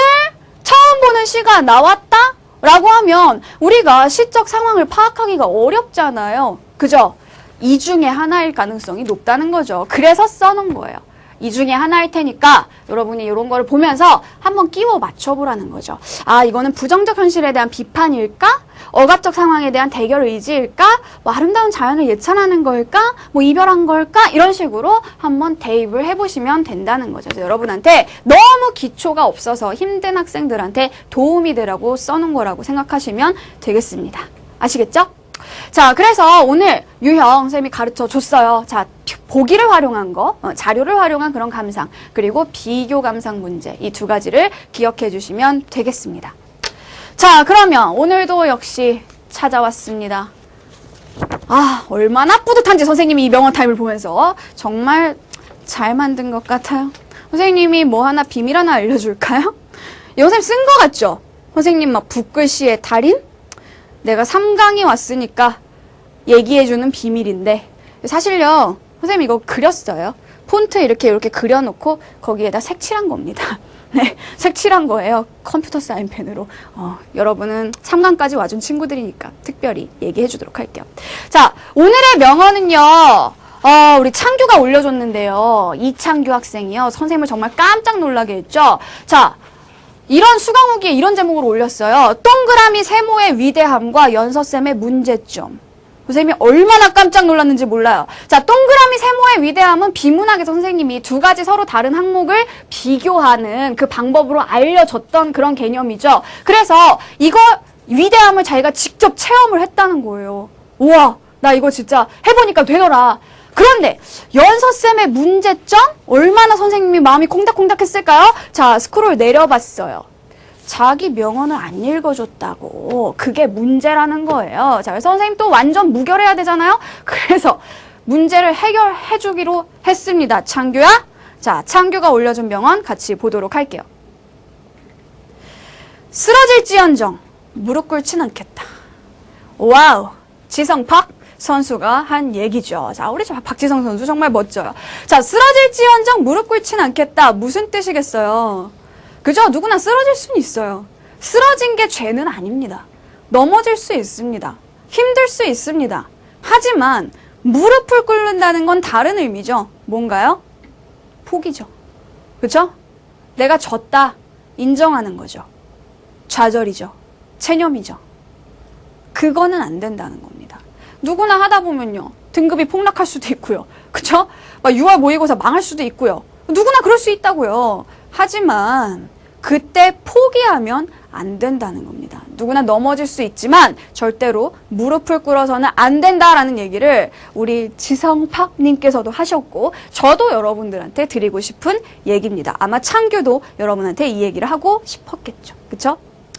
처음 보는 시가 나왔다? 라고 하면 우리가 시적 상황을 파악하기가 어렵잖아요. 그죠? 이 중에 하나일 가능성이 높다는 거죠. 그래서 써놓은 거예요. 이 중에 하나일 테니까 여러분이 이런 거를 보면서 한번 끼워 맞춰보라는 거죠. 아, 이거는 부정적 현실에 대한 비판일까? 억압적 상황에 대한 대결 의지일까? 뭐 아름다운 자연을 예찬하는 걸까? 뭐 이별한 걸까? 이런 식으로 한번 대입을 해보시면 된다는 거죠. 그래서 여러분한테 너무 기초가 없어서 힘든 학생들한테 도움이 되라고 써놓은 거라고 생각하시면 되겠습니다. 아시겠죠? 자, 그래서 오늘 유형 선생님이 가르쳐 줬어요. 자, 보기를 활용한 거, 자료를 활용한 그런 감상, 그리고 비교 감상 문제, 이 두 가지를 기억해 주시면 되겠습니다. 자, 그러면 오늘도 역시 찾아왔습니다. 아, 얼마나 뿌듯한지 선생님이 이 명언 타임을 보면서 정말 잘 만든 것 같아요. 선생님이 뭐 하나 비밀 하나 알려줄까요? 이 선생님 쓴 거 같죠? 선생님 막 붓글씨의 달인? 내가 3강이 왔으니까 얘기해주는 비밀인데 사실요 선생님 이거 그렸어요. 폰트 이렇게 그려놓고 거기에다 색칠한 겁니다. 네, 색칠한 거예요. 컴퓨터 사인펜으로. 여러분은 3강까지 와준 친구들이니까 특별히 얘기해주도록 할게요. 자, 오늘의 명언은요. 우리 창규가 올려줬는데요. 이창규 학생이요. 선생님을 정말 깜짝 놀라게 했죠. 자, 이런 수강후기에 이런 제목으로 올렸어요. 동그라미 세모의 위대함과 연서쌤의 문제점. 선생님이 얼마나 깜짝 놀랐는지 몰라요. 자, 동그라미 세모의 위대함은 비문학에서 선생님이 두 가지 서로 다른 항목을 비교하는 그 방법으로 알려줬던 그런 개념이죠. 그래서 이거 위대함을 자기가 직접 체험을 했다는 거예요. 우와, 나 이거 진짜 해보니까 되더라. 그런데 연서쌤의 문제점? 얼마나 선생님이 마음이 콩닥콩닥했을까요? 자, 스크롤 내려봤어요. 자기 명언을 안 읽어줬다고. 그게 문제라는 거예요. 자, 그래서 선생님 또 완전 무결해야 되잖아요? 그래서 문제를 해결해주기로 했습니다. 창규야? 자, 창규가 올려준 명언 같이 보도록 할게요. 쓰러질지언정 무릎 꿇진 않겠다. 와우, 지성팍 선수가 한 얘기죠. 자, 우리 박지성 선수 정말 멋져요. 자, 쓰러질지언정 무릎 꿇진 않겠다. 무슨 뜻이겠어요? 그죠? 누구나 쓰러질 수는 있어요. 쓰러진 게 죄는 아닙니다. 넘어질 수 있습니다. 힘들 수 있습니다. 하지만 무릎을 꿇는다는 건 다른 의미죠. 뭔가요? 포기죠. 그죠? 내가 졌다 인정하는 거죠. 좌절이죠. 체념이죠. 그거는 안 된다는 겁니다. 누구나 하다 보면요. 등급이 폭락할 수도 있고요. 그쵸? 막 6월 모의고사 망할 수도 있고요. 누구나 그럴 수 있다고요. 하지만 그때 포기하면 안 된다는 겁니다. 누구나 넘어질 수 있지만 절대로 무릎을 꿇어서는 안 된다라는 얘기를 우리 지성팍님께서도 하셨고 저도 여러분들한테 드리고 싶은 얘기입니다. 아마 창규도 여러분한테 이 얘기를 하고 싶었겠죠. 그쵸?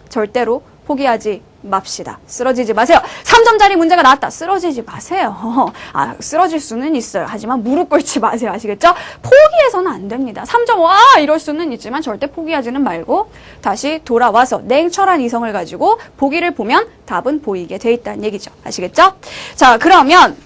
절대로 포기하지 맙시다. 쓰러지지 마세요. 3점짜리 문제가 나왔다. 쓰러지지 마세요. 쓰러질 수는 있어요. 하지만 무릎 꿇지 마세요. 아시겠죠? 포기해서는 안 됩니다. 3점, 와! 이럴 수는 있지만 절대 포기하지는 말고 다시 돌아와서 냉철한 이성을 가지고 보기를 보면 답은 보이게 돼 있다는 얘기죠. 아시겠죠? 자, 그러면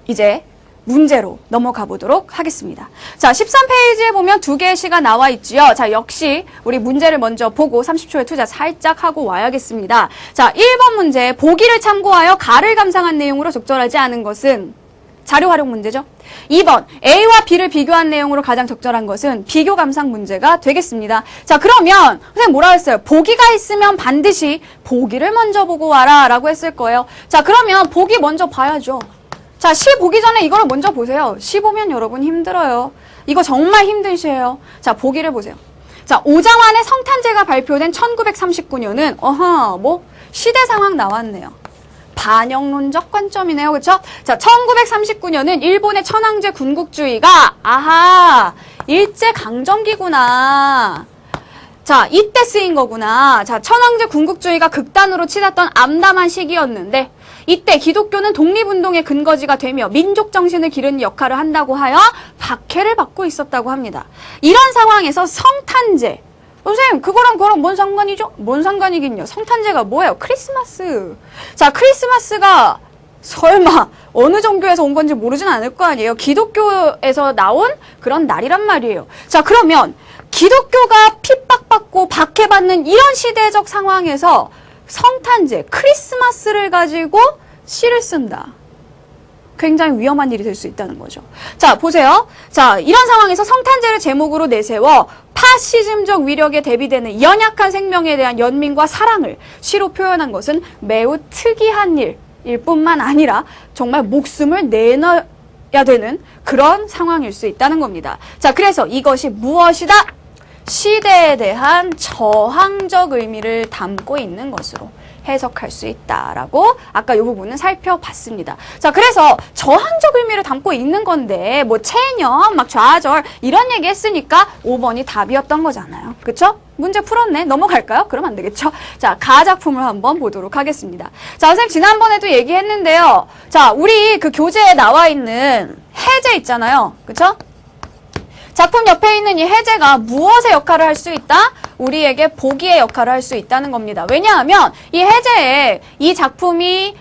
이제 문제로 넘어가 보도록 하겠습니다. 자, 13페이지에 보면 두 개의 시가 나와 있지요. 자, 역시 우리 문제를 먼저 보고 30초의 투자 살짝 하고 와야겠습니다. 자, 1번 문제. 보기를 참고하여 가를 감상한 내용으로 적절하지 않은 것은 자료 활용 문제죠. 2번. A와 B를 비교한 내용으로 가장 적절한 것은 비교 감상 문제가 되겠습니다. 자, 그러면 선생님 뭐라 했어요? 보기가 있으면 반드시 보기를 먼저 보고 와라 라고 했을 거예요. 자, 그러면 보기 먼저 봐야죠. 자, 시 보기 전에 이걸 먼저 보세요. 시 보면 여러분 힘들어요. 이거 정말 힘든 시예요. 자, 보기를 보세요. 자, 오장환의 성탄제가 발표된 1939년은 시대 상황 나왔네요. 반영론적 관점이네요. 그렇죠? 자, 1939년은 일본의 천황제 군국주의가 일제 강점기구나. 자, 이때 쓰인 거구나. 자, 천황제 군국주의가 극단으로 치닫던 암담한 시기였는데 이때 기독교는 독립운동의 근거지가 되며 민족 정신을 기르는 역할을 한다고 하여 박해를 받고 있었다고 합니다. 이런 상황에서 성탄제. 선생님, 그거랑 뭔 상관이죠? 뭔 상관이긴요. 성탄제가 뭐예요? 크리스마스. 자, 크리스마스가 설마 어느 종교에서 온 건지 모르진 않을 거 아니에요. 기독교에서 나온 그런 날이란 말이에요. 자, 그러면 기독교가 핍박받고 박해받는 이런 시대적 상황에서 성탄제, 크리스마스를 가지고 시를 쓴다. 굉장히 위험한 일이 될 수 있다는 거죠. 자, 보세요. 자, 이런 상황에서 성탄제를 제목으로 내세워 파시즘적 위력에 대비되는 연약한 생명에 대한 연민과 사랑을 시로 표현한 것은 매우 특이한 일일 뿐만 아니라 정말 목숨을 내놔야 되는 그런 상황일 수 있다는 겁니다. 자, 그래서 이것이 무엇이다? 시대에 대한 저항적 의미를 담고 있는 것으로 해석할 수 있다라고 아까 이 부분은 살펴봤습니다. 자, 그래서 저항적 의미를 담고 있는 건데 체념, 좌절 이런 얘기 했으니까 5번이 답이었던 거잖아요. 그쵸? 문제 풀었네. 넘어갈까요? 그럼 안 되겠죠? 자, 가작품을 한번 보도록 하겠습니다. 자, 선생님 지난번에도 얘기했는데요. 자, 우리 그 교재에 나와 있는 해제 있잖아요. 그쵸? 작품 옆에 있는 이 해제가 무엇의 역할을 할 수 있다? 우리에게 보기의 역할을 할 수 있다는 겁니다. 왜냐하면 이 해제에 이 작품이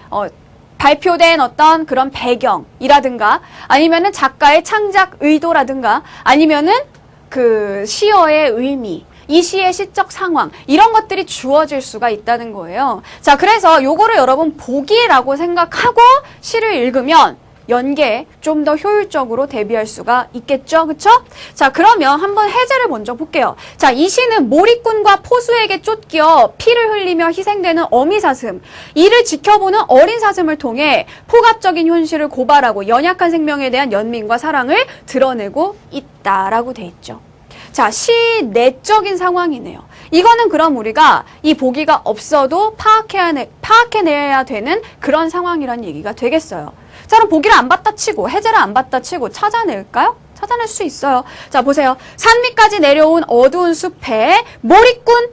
발표된 어떤 그런 배경이라든가 아니면은 작가의 창작 의도라든가 아니면은 그 시어의 의미 이 시의 시적 상황 이런 것들이 주어질 수가 있다는 거예요. 자, 그래서 요거를 여러분 보기라고 생각하고 시를 읽으면 연계에 좀 더 효율적으로 대비할 수가 있겠죠. 그쵸? 자, 그러면 한번 해제를 먼저 볼게요. 자, 이 시는 몰입꾼과 포수에게 쫓겨 피를 흘리며 희생되는 어미사슴, 이를 지켜보는 어린 사슴을 통해 폭압적인 현실을 고발하고 연약한 생명에 대한 연민과 사랑을 드러내고 있다라고 돼 있죠. 자, 시 내적인 상황이네요. 이거는 그럼 우리가 이 보기가 없어도 파악해내야 되는 그런 상황이란 얘기가 되겠어요. 자, 그럼 보기를 안 봤다 치고, 해제를 안 봤다 치고 찾아낼까요? 찾아낼 수 있어요. 자, 보세요. 산 위까지 내려온 어두운 숲에 몰입꾼.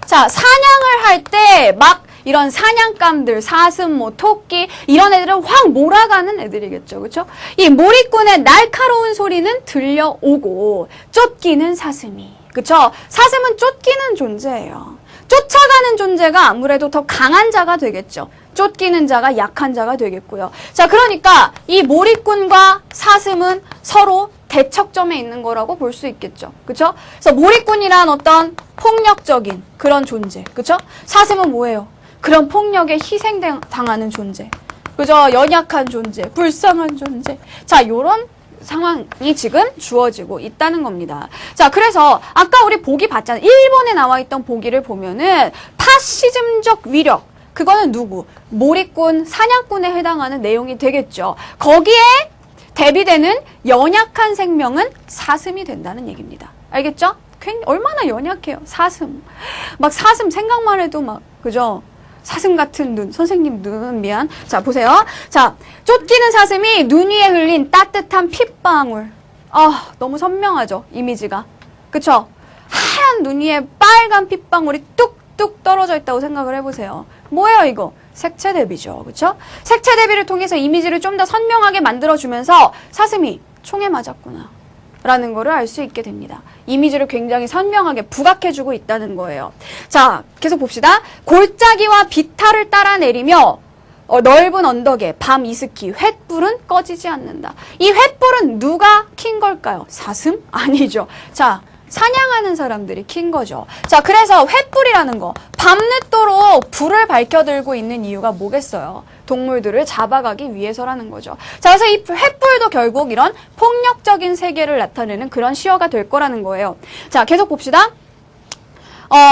자, 사냥을 할 때 막 이런 사냥감들, 사슴, 뭐 토끼 이런 애들은 확 몰아가는 애들이겠죠. 그렇죠? 이 몰입꾼의 날카로운 소리는 들려오고 쫓기는 사슴이. 그렇죠? 사슴은 쫓기는 존재예요. 쫓아가는 존재가 아무래도 더 강한 자가 되겠죠. 쫓기는 자가 약한 자가 되겠고요. 자, 그러니까 이 몰입꾼과 사슴은 서로 대척점에 있는 거라고 볼 수 있겠죠. 그렇죠? 그래서 몰입꾼이란 어떤 폭력적인 그런 존재. 그렇죠? 사슴은 뭐예요? 그런 폭력에 희생당하는 존재. 그죠? 연약한 존재, 불쌍한 존재. 자, 요런 상황이 지금 주어지고 있다는 겁니다. 자, 그래서 아까 우리 보기 봤잖아요. 1번에 나와 있던 보기를 보면은 파시즘적 위력. 그거는 누구? 몰입꾼, 사냥꾼에 해당하는 내용이 되겠죠. 거기에 대비되는 연약한 생명은 사슴이 된다는 얘기입니다. 알겠죠? 얼마나 연약해요. 사슴. 막 사슴 생각만 해도 막, 그죠? 사슴 같은 눈, 선생님 눈, 미안. 자, 보세요. 자, 쫓기는 사슴이 눈 위에 흘린 따뜻한 핏방울. 아, 너무 선명하죠, 이미지가. 그쵸? 하얀 눈 위에 빨간 핏방울이 뚝뚝 떨어져 있다고 생각을 해보세요. 뭐예요, 이거? 색채 대비죠. 그쵸? 색채 대비를 통해서 이미지를 좀 더 선명하게 만들어주면서 사슴이 총에 맞았구나 라는 거를 알 수 있게 됩니다. 이미지를 굉장히 선명하게 부각해주고 있다는 거예요. 자, 계속 봅시다. 골짜기와 비탈을 따라 내리며 넓은 언덕에 밤 이스키 횃불은 꺼지지 않는다. 이 횃불은 누가 킨 걸까요? 사슴? 아니죠. 자, 사냥하는 사람들이 킨 거죠. 자, 그래서 횃불이라는 거, 밤늦도록 불을 밝혀들고 있는 이유가 뭐겠어요? 동물들을 잡아가기 위해서라는 거죠. 자, 그래서 이 횃불도 결국 이런 폭력적인 세계를 나타내는 그런 시어가 될 거라는 거예요. 자, 계속 봅시다.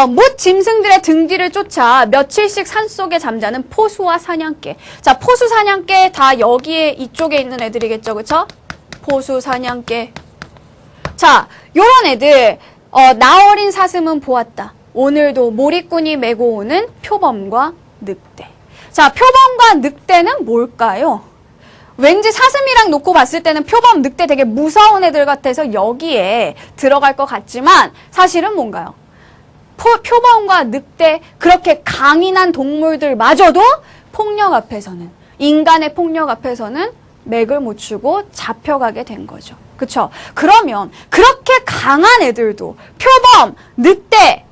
못 짐승들의 등 뒤를 쫓아 며칠씩 산속에 잠자는 포수와 사냥개. 자, 포수 사냥개 다 여기에 이쪽에 있는 애들이겠죠. 그쵸? 포수 사냥개. 자, 요런 애들, 나 어린 사슴은 보았다. 오늘도 몰입꾼이 메고 오는 표범과 늑대. 자, 표범과 늑대는 뭘까요? 왠지 사슴이랑 놓고 봤을 때는 표범, 늑대 되게 무서운 애들 같아서 여기에 들어갈 것 같지만 사실은 뭔가요? 표범과 늑대, 그렇게 강인한 동물들마저도 폭력 앞에서는, 인간의 폭력 앞에서는 맥을 못 추고 잡혀가게 된 거죠. 그쵸? 그러면 그렇게 강한 애들도, 표범, 늑대,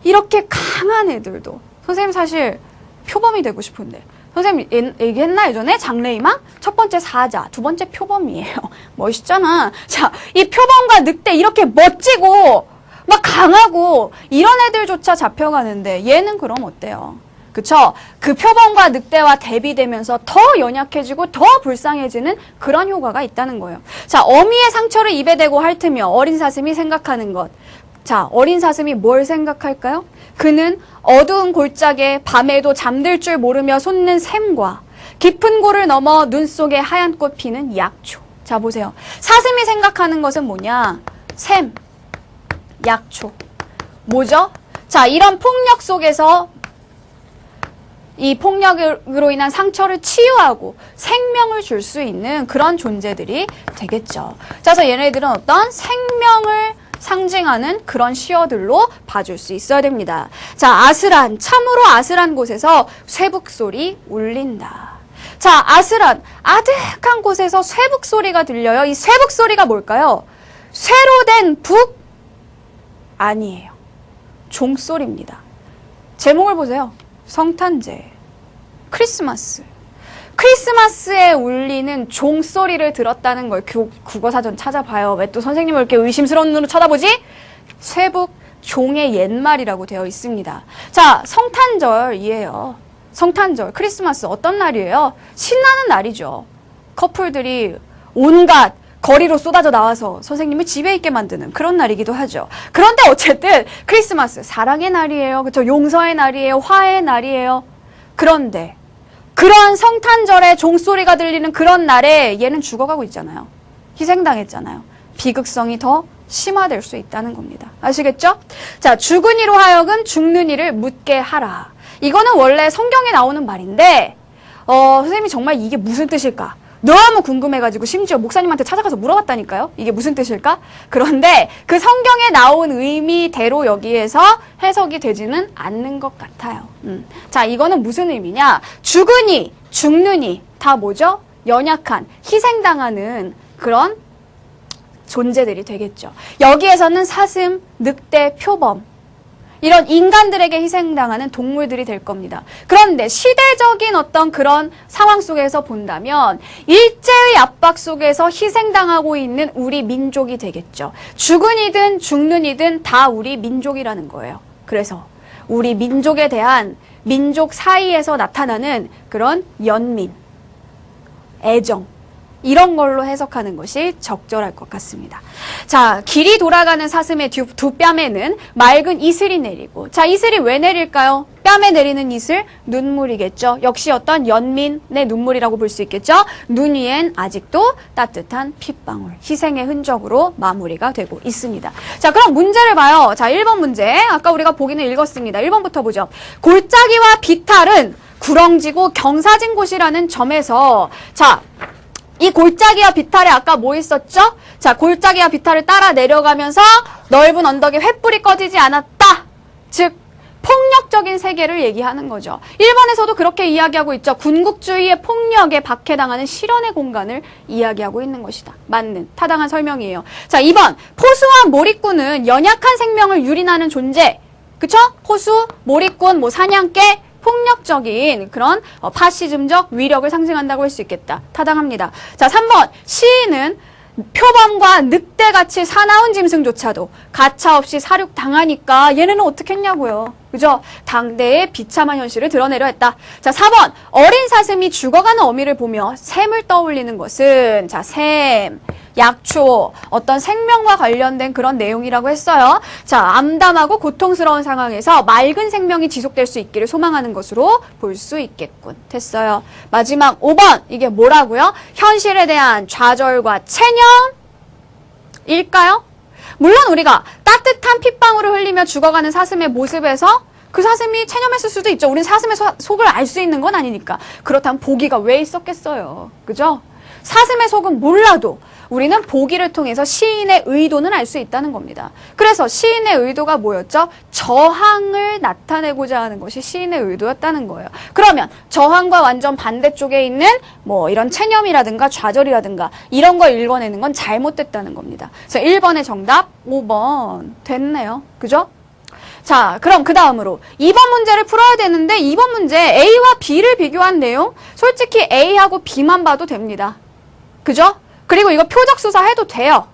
이렇게 강한 애들도, 선생님 사실 표범이 되고 싶은데, 선생님 얘기했나 예전에? 장래희망? 첫 번째 사자, 두 번째 표범이에요. 멋있잖아. 자, 이 표범과 늑대 이렇게 멋지고 막 강하고 이런 애들조차 잡혀가는데 얘는 그럼 어때요? 그쵸? 그 표범과 늑대와 대비되면서 더 연약해지고 더 불쌍해지는 그런 효과가 있다는 거예요. 자, 어미의 상처를 입에 대고 핥으며 어린 사슴이 생각하는 것. 자, 어린 사슴이 뭘 생각할까요? 그는 어두운 골짜기에 밤에도 잠들 줄 모르며 솟는 샘과 깊은 골을 넘어 눈 속에 하얀 꽃 피는 약초. 자, 보세요. 사슴이 생각하는 것은 뭐냐? 샘, 약초. 뭐죠? 자, 이런 폭력 속에서 이 폭력으로 인한 상처를 치유하고 생명을 줄 수 있는 그런 존재들이 되겠죠. 자, 그래서 얘네들은 어떤 생명을 상징하는 그런 시어들로 봐줄 수 있어야 됩니다. 자, 아슬한, 참으로 아슬한 곳에서 쇠북소리 울린다. 자, 아슬한, 아득한 곳에서 쇠북소리가 들려요. 이 쇠북소리가 뭘까요? 쇠로 된 북? 아니에요. 종소리입니다. 제목을 보세요. 성탄제, 크리스마스. 크리스마스에 울리는 종소리를 들었다는 걸 국어사전 찾아봐요. 왜 또 선생님을 이렇게 의심스러운 눈으로 쳐다보지? 쇠북 종의 옛말이라고 되어 있습니다. 자, 성탄절이에요. 성탄절, 크리스마스 어떤 날이에요? 신나는 날이죠. 커플들이 온갖 거리로 쏟아져 나와서 선생님을 집에 있게 만드는 그런 날이기도 하죠. 그런데 어쨌든 크리스마스 사랑의 날이에요. 그렇죠? 용서의 날이에요. 화해의 날이에요. 그런데 그런 성탄절에 종소리가 들리는 그런 날에 얘는 죽어가고 있잖아요. 희생당했잖아요. 비극성이 더 심화될 수 있다는 겁니다. 아시겠죠? 자, 죽은 이로 하여금 죽는 이를 묻게 하라. 이거는 원래 성경에 나오는 말인데 선생님이 정말 이게 무슨 뜻일까? 너무 궁금해가지고 심지어 목사님한테 찾아가서 물어봤다니까요. 이게 무슨 뜻일까? 그런데 그 성경에 나온 의미대로 여기에서 해석이 되지는 않는 것 같아요. 자, 이거는 무슨 의미냐? 죽으니, 죽느니 다 뭐죠? 연약한, 희생당하는 그런 존재들이 되겠죠. 여기에서는 사슴, 늑대, 표범 이런 인간들에게 희생당하는 동물들이 될 겁니다. 그런데 시대적인 어떤 그런 상황 속에서 본다면 일제의 압박 속에서 희생당하고 있는 우리 민족이 되겠죠. 죽은 이든 죽는 이든 다 우리 민족이라는 거예요. 그래서 우리 민족에 대한 민족 사이에서 나타나는 그런 연민, 애정 이런 걸로 해석하는 것이 적절할 것 같습니다. 자, 길이 돌아가는 사슴의 두 뺨에는 맑은 이슬이 내리고, 자, 이슬이 왜 내릴까요? 뺨에 내리는 이슬, 눈물이겠죠. 역시 어떤 연민의 눈물이라고 볼 수 있겠죠. 눈 위엔 아직도 따뜻한 핏방울, 희생의 흔적으로 마무리가 되고 있습니다. 자, 그럼 문제를 봐요. 자, 1번 문제. 아까 우리가 보기는 읽었습니다. 1번부터 보죠. 골짜기와 비탈은 구렁지고 경사진 곳이라는 점에서, 자, 이 골짜기와 비탈에 아까 뭐 있었죠? 자, 골짜기와 비탈을 따라 내려가면서 넓은 언덕에 횃불이 꺼지지 않았다. 즉, 폭력적인 세계를 얘기하는 거죠. 1번에서도 그렇게 이야기하고 있죠. 군국주의의 폭력에 박해당하는 실현의 공간을 이야기하고 있는 것이다. 맞는, 타당한 설명이에요. 자, 2번. 포수와 몰입꾼은 연약한 생명을 유린하는 존재. 그쵸? 포수, 몰입꾼, 사냥개, 폭력적인 그런 파시즘적 위력을 상징한다고 할 수 있겠다. 타당합니다. 자, 3번. 시인은 표범과 늑대같이 사나운 짐승조차도 가차없이 사륙당하니까 얘네는 어떻게 했냐고요. 그죠? 당대의 비참한 현실을 드러내려 했다. 자, 4번. 어린 사슴이 죽어가는 어미를 보며 샘을 떠올리는 것은, 자, 샘, 약초, 어떤 생명과 관련된 그런 내용이라고 했어요. 자, 암담하고 고통스러운 상황에서 맑은 생명이 지속될 수 있기를 소망하는 것으로 볼 수 있겠군. 됐어요. 마지막 5번. 이게 뭐라고요? 현실에 대한 좌절과 체념일까요? 물론 우리가 따뜻한 핏방울을 흘리며 죽어가는 사슴의 모습에서 그 사슴이 체념했을 수도 있죠. 우린 사슴의 속을 알 수 있는 건 아니니까. 그렇다면 보기가 왜 있었겠어요. 그죠? 사슴의 속은 몰라도 우리는 보기를 통해서 시인의 의도는 알 수 있다는 겁니다. 그래서 시인의 의도가 뭐였죠? 저항을 나타내고자 하는 것이 시인의 의도였다는 거예요. 그러면 저항과 완전 반대쪽에 있는 이런 체념이라든가 좌절이라든가 이런 걸 읽어내는 건 잘못됐다는 겁니다. 그래서 1번의 정답 5번 됐네요. 그죠? 자, 그럼 그 다음으로 2번 문제를 풀어야 되는데 2번 문제 A와 B를 비교한 내용 솔직히 A하고 B만 봐도 됩니다. 그죠? 그리고 이거 표적 수사해도 돼요.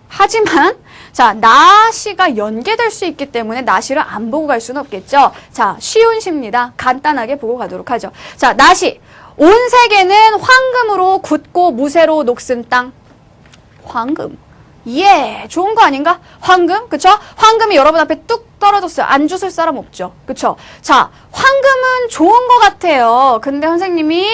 하지만 자, 나시가 연계될 수 있기 때문에 나시를 안 보고 갈 수는 없겠죠. 자, 쉬운 시입니다. 간단하게 보고 가도록 하죠. 자, 나시. 온 세계는 황금으로 굳고 무쇠로 녹슨 땅. 황금. 예, 좋은 거 아닌가? 황금, 그쵸? 황금이 여러분 앞에 뚝 떨어졌어요. 안 주실 사람 없죠. 그쵸? 자, 황금은 좋은 거 같아요. 근데 선생님이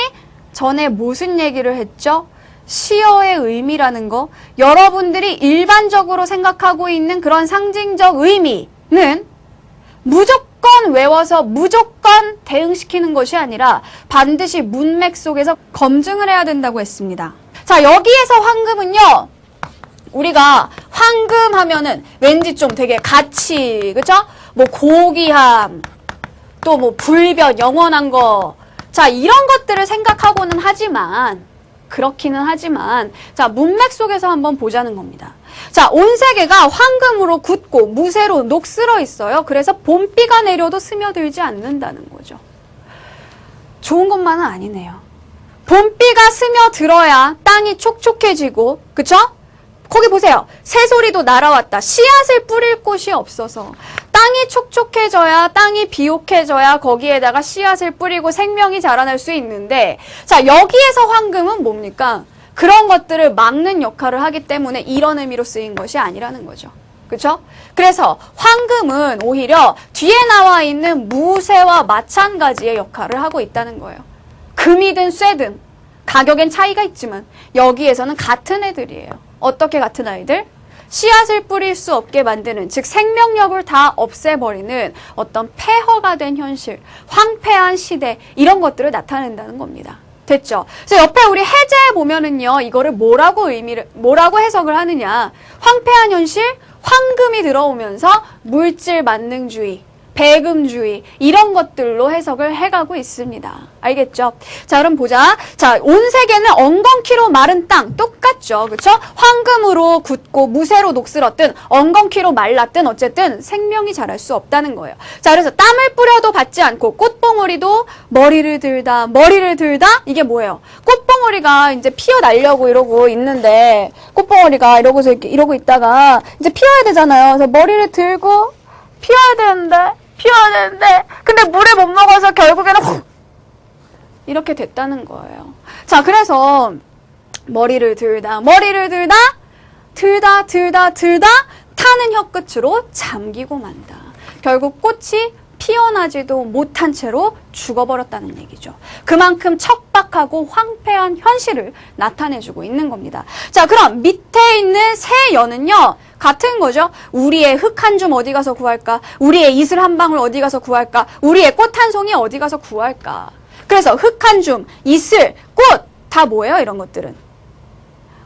전에 무슨 얘기를 했죠? 시어의 의미라는 거, 여러분들이 일반적으로 생각하고 있는 그런 상징적 의미는 무조건 외워서 무조건 대응시키는 것이 아니라 반드시 문맥 속에서 검증을 해야 된다고 했습니다. 자, 여기에서 황금은요, 우리가 황금 하면은 왠지 좀 되게 가치, 그쵸? 고귀함, 또 불변, 영원한 거. 자, 이런 것들을 생각하고는 하지만, 그렇기는 하지만, 자, 문맥 속에서 한번 보자는 겁니다. 자, 온 세계가 황금으로 굳고 무쇠로 녹슬어 있어요. 그래서 봄비가 내려도 스며들지 않는다는 거죠. 좋은 것만은 아니네요. 봄비가 스며들어야 땅이 촉촉해지고, 그쵸? 거기 보세요. 새소리도 날아왔다. 씨앗을 뿌릴 곳이 없어서. 땅이 촉촉해져야, 땅이 비옥해져야 거기에다가 씨앗을 뿌리고 생명이 자라날 수 있는데, 자, 여기에서 황금은 뭡니까? 그런 것들을 막는 역할을 하기 때문에 이런 의미로 쓰인 것이 아니라는 거죠. 그렇죠? 그래서 황금은 오히려 뒤에 나와 있는 무쇠와 마찬가지의 역할을 하고 있다는 거예요. 금이든 쇠든 가격엔 차이가 있지만 여기에서는 같은 애들이에요. 어떻게 같은 아이들? 씨앗을 뿌릴 수 없게 만드는, 즉 생명력을 다 없애버리는 어떤 폐허가 된 현실, 황폐한 시대, 이런 것들을 나타낸다는 겁니다. 됐죠? 그래서 옆에 우리 해제에 보면은요, 이거를 뭐라고 해석을 하느냐. 황폐한 현실, 황금이 들어오면서 물질 만능주의, 배금주의, 이런 것들로 해석을 해가고 있습니다. 알겠죠? 자, 그럼 보자. 자, 온 세계는 엉겅퀴로 마른 땅, 똑같죠? 그쵸? 황금으로 굳고 무쇠로 녹슬었든, 엉겅퀴로 말랐든, 어쨌든 생명이 자랄 수 없다는 거예요. 자, 그래서 땀을 뿌려도 받지 않고, 꽃봉오리도 머리를 들다, 이게 뭐예요? 꽃봉오리가 이제 피어나려고 이러고 있는데, 꽃봉오리가 이러고 있다가, 이제 피어야 되잖아요. 그래서 머리를 들고, 피어야 되는데, 근데 물에 못 먹어서 결국에는 훅! 이렇게 됐다는 거예요. 자, 그래서 머리를 들다, 타는 혀끝으로 잠기고 만다. 결국 꽃이 피어나지도 못한 채로 죽어버렸다는 얘기죠. 그만큼 척박하고 황폐한 현실을 나타내주고 있는 겁니다. 자, 그럼 밑에 있는 새 연은요, 같은 거죠. 우리의 흙 한 줌 어디 가서 구할까? 우리의 이슬 한 방울 어디 가서 구할까? 우리의 꽃 한 송이 어디 가서 구할까? 그래서 흙 한 줌, 이슬, 꽃, 다 뭐예요? 이런 것들은.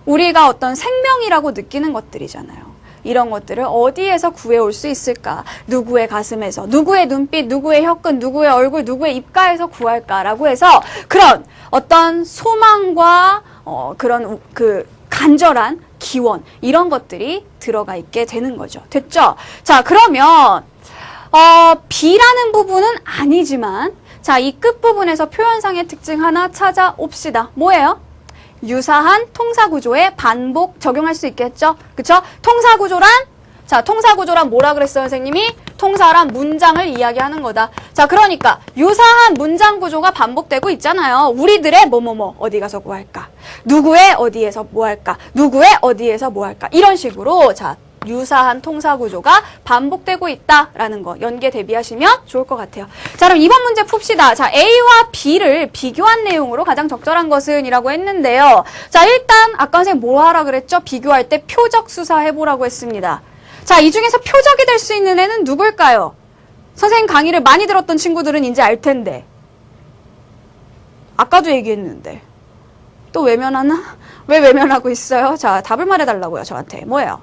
우리가 어떤 생명이라고 느끼는 것들이잖아요. 이런 것들을 어디에서 구해올 수 있을까? 누구의 가슴에서, 누구의 눈빛, 누구의 혀끝, 누구의 얼굴, 누구의 입가에서 구할까라고 해서 그런 어떤 소망과 그런 간절한 기원, 이런 것들이 들어가 있게 되는 거죠. 됐죠? 자, 그러면 비라는 부분은 아니지만, 자, 이 끝부분에서 표현상의 특징 하나 찾아옵시다. 뭐예요? 유사한 통사구조의 반복 적용할 수 있겠죠? 그쵸? 통사구조란 뭐라 그랬어요, 선생님이? 통사란 문장을 이야기하는 거다. 자, 그러니까 유사한 문장 구조가 반복되고 있잖아요. 우리들의 뭐뭐뭐 어디 가서 뭐 할까? 누구의 어디에서 뭐 할까? 누구의 어디에서 뭐 할까? 이런 식으로 자, 유사한 통사 구조가 반복되고 있다라는 거 연계 대비하시면 좋을 것 같아요. 자, 그럼 이번 문제 풉시다. 자, A와 B를 비교한 내용으로 가장 적절한 것은 이라고 했는데요. 자, 일단 아까 선생님 뭐 하라 그랬죠? 비교할 때 표적 수사 해보라고 했습니다. 자, 이 중에서 표적이 될 수 있는 애는 누굴까요? 선생님 강의를 많이 들었던 친구들은 이제 알 텐데. 아까도 얘기했는데. 또 외면하나? 왜 외면하고 있어요? 자, 답을 말해달라고요, 저한테. 뭐예요?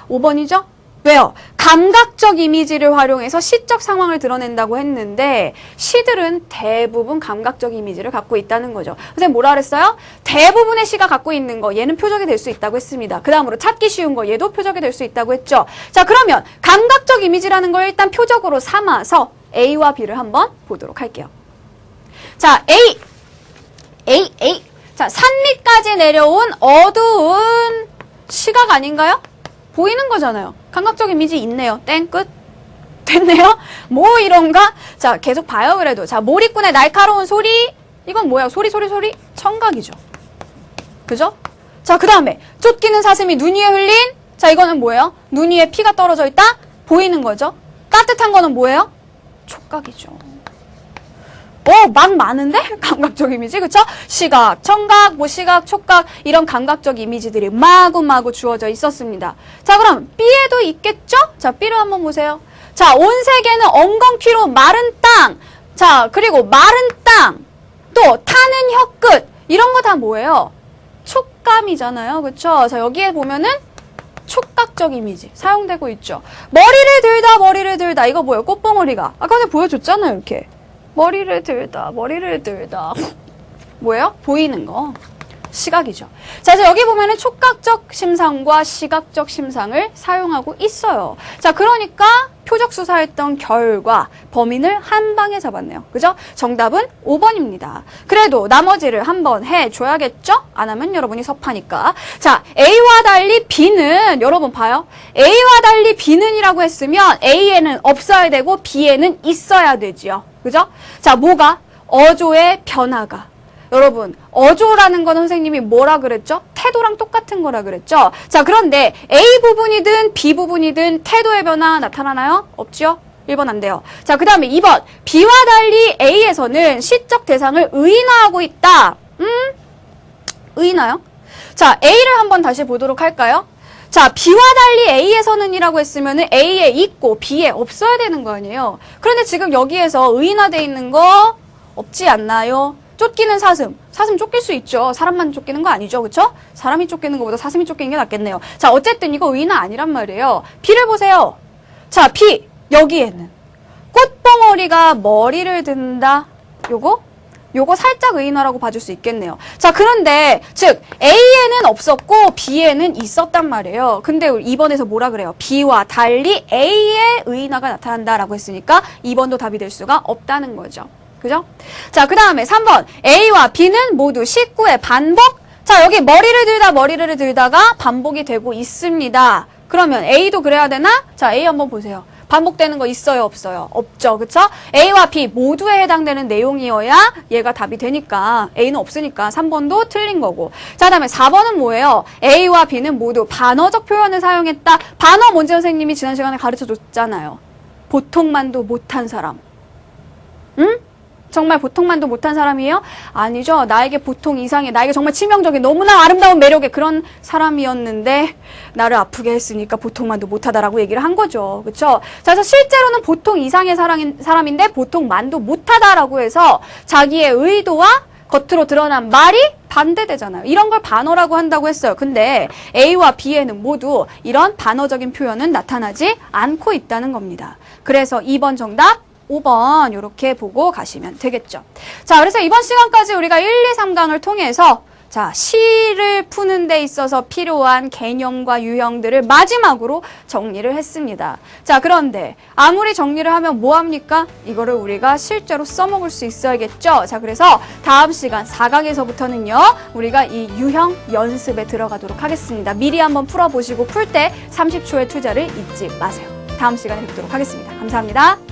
5번이죠? 왜요? 감각적 이미지를 활용해서 시적 상황을 드러낸다고 했는데 시들은 대부분 감각적 이미지를 갖고 있다는 거죠. 선생님 뭐라 그랬어요? 대부분의 시가 갖고 있는 거 얘는 표적이 될 수 있다고 했습니다. 그 다음으로 찾기 쉬운 거 얘도 표적이 될 수 있다고 했죠. 자, 그러면 감각적 이미지라는 걸 일단 표적으로 삼아서 A와 B를 한번 보도록 할게요. 자, A. 자, 산 밑까지 내려온 어두운 시각 아닌가요? 보이는 거잖아요. 감각적 이미지 있네요. 땡, 끝. 됐네요? 뭐 이런가? 자, 계속 봐요, 그래도. 자, 몰입꾼의 날카로운 소리. 이건 뭐야? 소리. 청각이죠. 그죠? 자, 그 다음에 쫓기는 사슴이 눈 위에 흘린. 자, 이거는 뭐예요? 눈 위에 피가 떨어져 있다? 보이는 거죠. 따뜻한 거는 뭐예요? 촉각이죠. 막 많은데? 감각적 이미지, 그쵸? 시각, 청각, 시각, 촉각, 이런 감각적 이미지들이 마구마구 주어져 있었습니다. 자, 그럼 B에도 있겠죠? 자, B를 한번 보세요. 자, 온 세계는 엉겅퀴로 마른 땅. 자, 그리고 마른 땅. 또, 타는 혀끝. 이런 거 다 뭐예요? 촉감이잖아요. 그쵸? 자, 여기에 보면은 촉각적 이미지 사용되고 있죠. 머리를 들다. 이거 뭐예요? 꽃봉오리가. 아까 전에 보여줬잖아요, 이렇게. 머리를 들다. 뭐예요? 보이는 거. 시각이죠. 자, 그래서 여기 보면은 촉각적 심상과 시각적 심상을 사용하고 있어요. 자, 그러니까 표적 수사했던 결과 범인을 한 방에 잡았네요. 그죠? 정답은 5번입니다. 그래도 나머지를 한번 해줘야겠죠? 안 하면 여러분이 섭하니까. 자, A와 달리 B는 여러분 봐요. A와 달리 B는이라고 했으면 A에는 없어야 되고 B에는 있어야 되지요. 그죠? 자, 뭐가? 어조의 변화가. 여러분, 어조라는 건 선생님이 뭐라 그랬죠? 태도랑 똑같은 거라 그랬죠? 자, 그런데 A 부분이든 B 부분이든 태도의 변화 나타나나요? 없죠? 1번 안 돼요. 자, 그 다음에 2번. B와 달리 A에서는 시적 대상을 의인화하고 있다. 의인화요? 자, A를 한번 다시 보도록 할까요? 자, B와 달리 A에서는 이라고 했으면 A에 있고 B에 없어야 되는 거 아니에요? 그런데 지금 여기에서 의인화돼 있는 거 없지 않나요? 쫓기는 사슴. 사슴 쫓길 수 있죠. 사람만 쫓기는 거 아니죠. 그쵸? 사람이 쫓기는 것보다 사슴이 쫓기는 게 낫겠네요. 자, 어쨌든 이거 의인화 아니란 말이에요. B를 보세요. 자, B. 여기에는 꽃봉오리가 머리를 든다. 요거 살짝 의인화라고 봐줄 수 있겠네요. 자, 그런데 즉 A에는 없었고 B에는 있었단 말이에요. 근데 2번에서 뭐라 그래요? B와 달리 A의 의인화가 나타난다라고 했으니까 2번도 답이 될 수가 없다는 거죠. 그죠? 자, 그 다음에 3번. A와 B는 모두 19의 반복. 자, 여기 머리를 들다가 반복이 되고 있습니다. 그러면 A도 그래야 되나? 자, A 한번 보세요. 반복되는 거 있어요, 없어요? 없죠, 그쵸? A와 B 모두에 해당되는 내용이어야 얘가 답이 되니까 A는 없으니까 3번도 틀린 거고. 자, 그 다음에 4번은 뭐예요? A와 B는 모두 반어적 표현을 사용했다. 반어 뭔지 선생님이 지난 시간에 가르쳐줬잖아요. 보통만도 못한 사람. 응? 정말 보통만도 못한 사람이에요? 아니죠. 나에게 보통 이상의, 나에게 정말 치명적인 너무나 아름다운 매력의 그런 사람이었는데 나를 아프게 했으니까 보통만도 못하다라고 얘기를 한 거죠. 그렇죠? 자, 그래서 실제로는 보통 이상의 사람인데 보통만도 못하다라고 해서 자기의 의도와 겉으로 드러난 말이 반대되잖아요. 이런 걸 반어라고 한다고 했어요. 근데 A와 B에는 모두 이런 반어적인 표현은 나타나지 않고 있다는 겁니다. 그래서 2번 정답 5번 이렇게 보고 가시면 되겠죠. 자, 그래서 이번 시간까지 우리가 1, 2, 3강을 통해서 자, 시를 푸는 데 있어서 필요한 개념과 유형들을 마지막으로 정리를 했습니다. 자, 그런데 아무리 정리를 하면 뭐합니까? 이거를 우리가 실제로 써먹을 수 있어야겠죠. 자, 그래서 다음 시간 4강에서부터는요. 우리가 이 유형 연습에 들어가도록 하겠습니다. 미리 한번 풀어보시고 풀 때 30초의 투자를 잊지 마세요. 다음 시간에 뵙도록 하겠습니다. 감사합니다.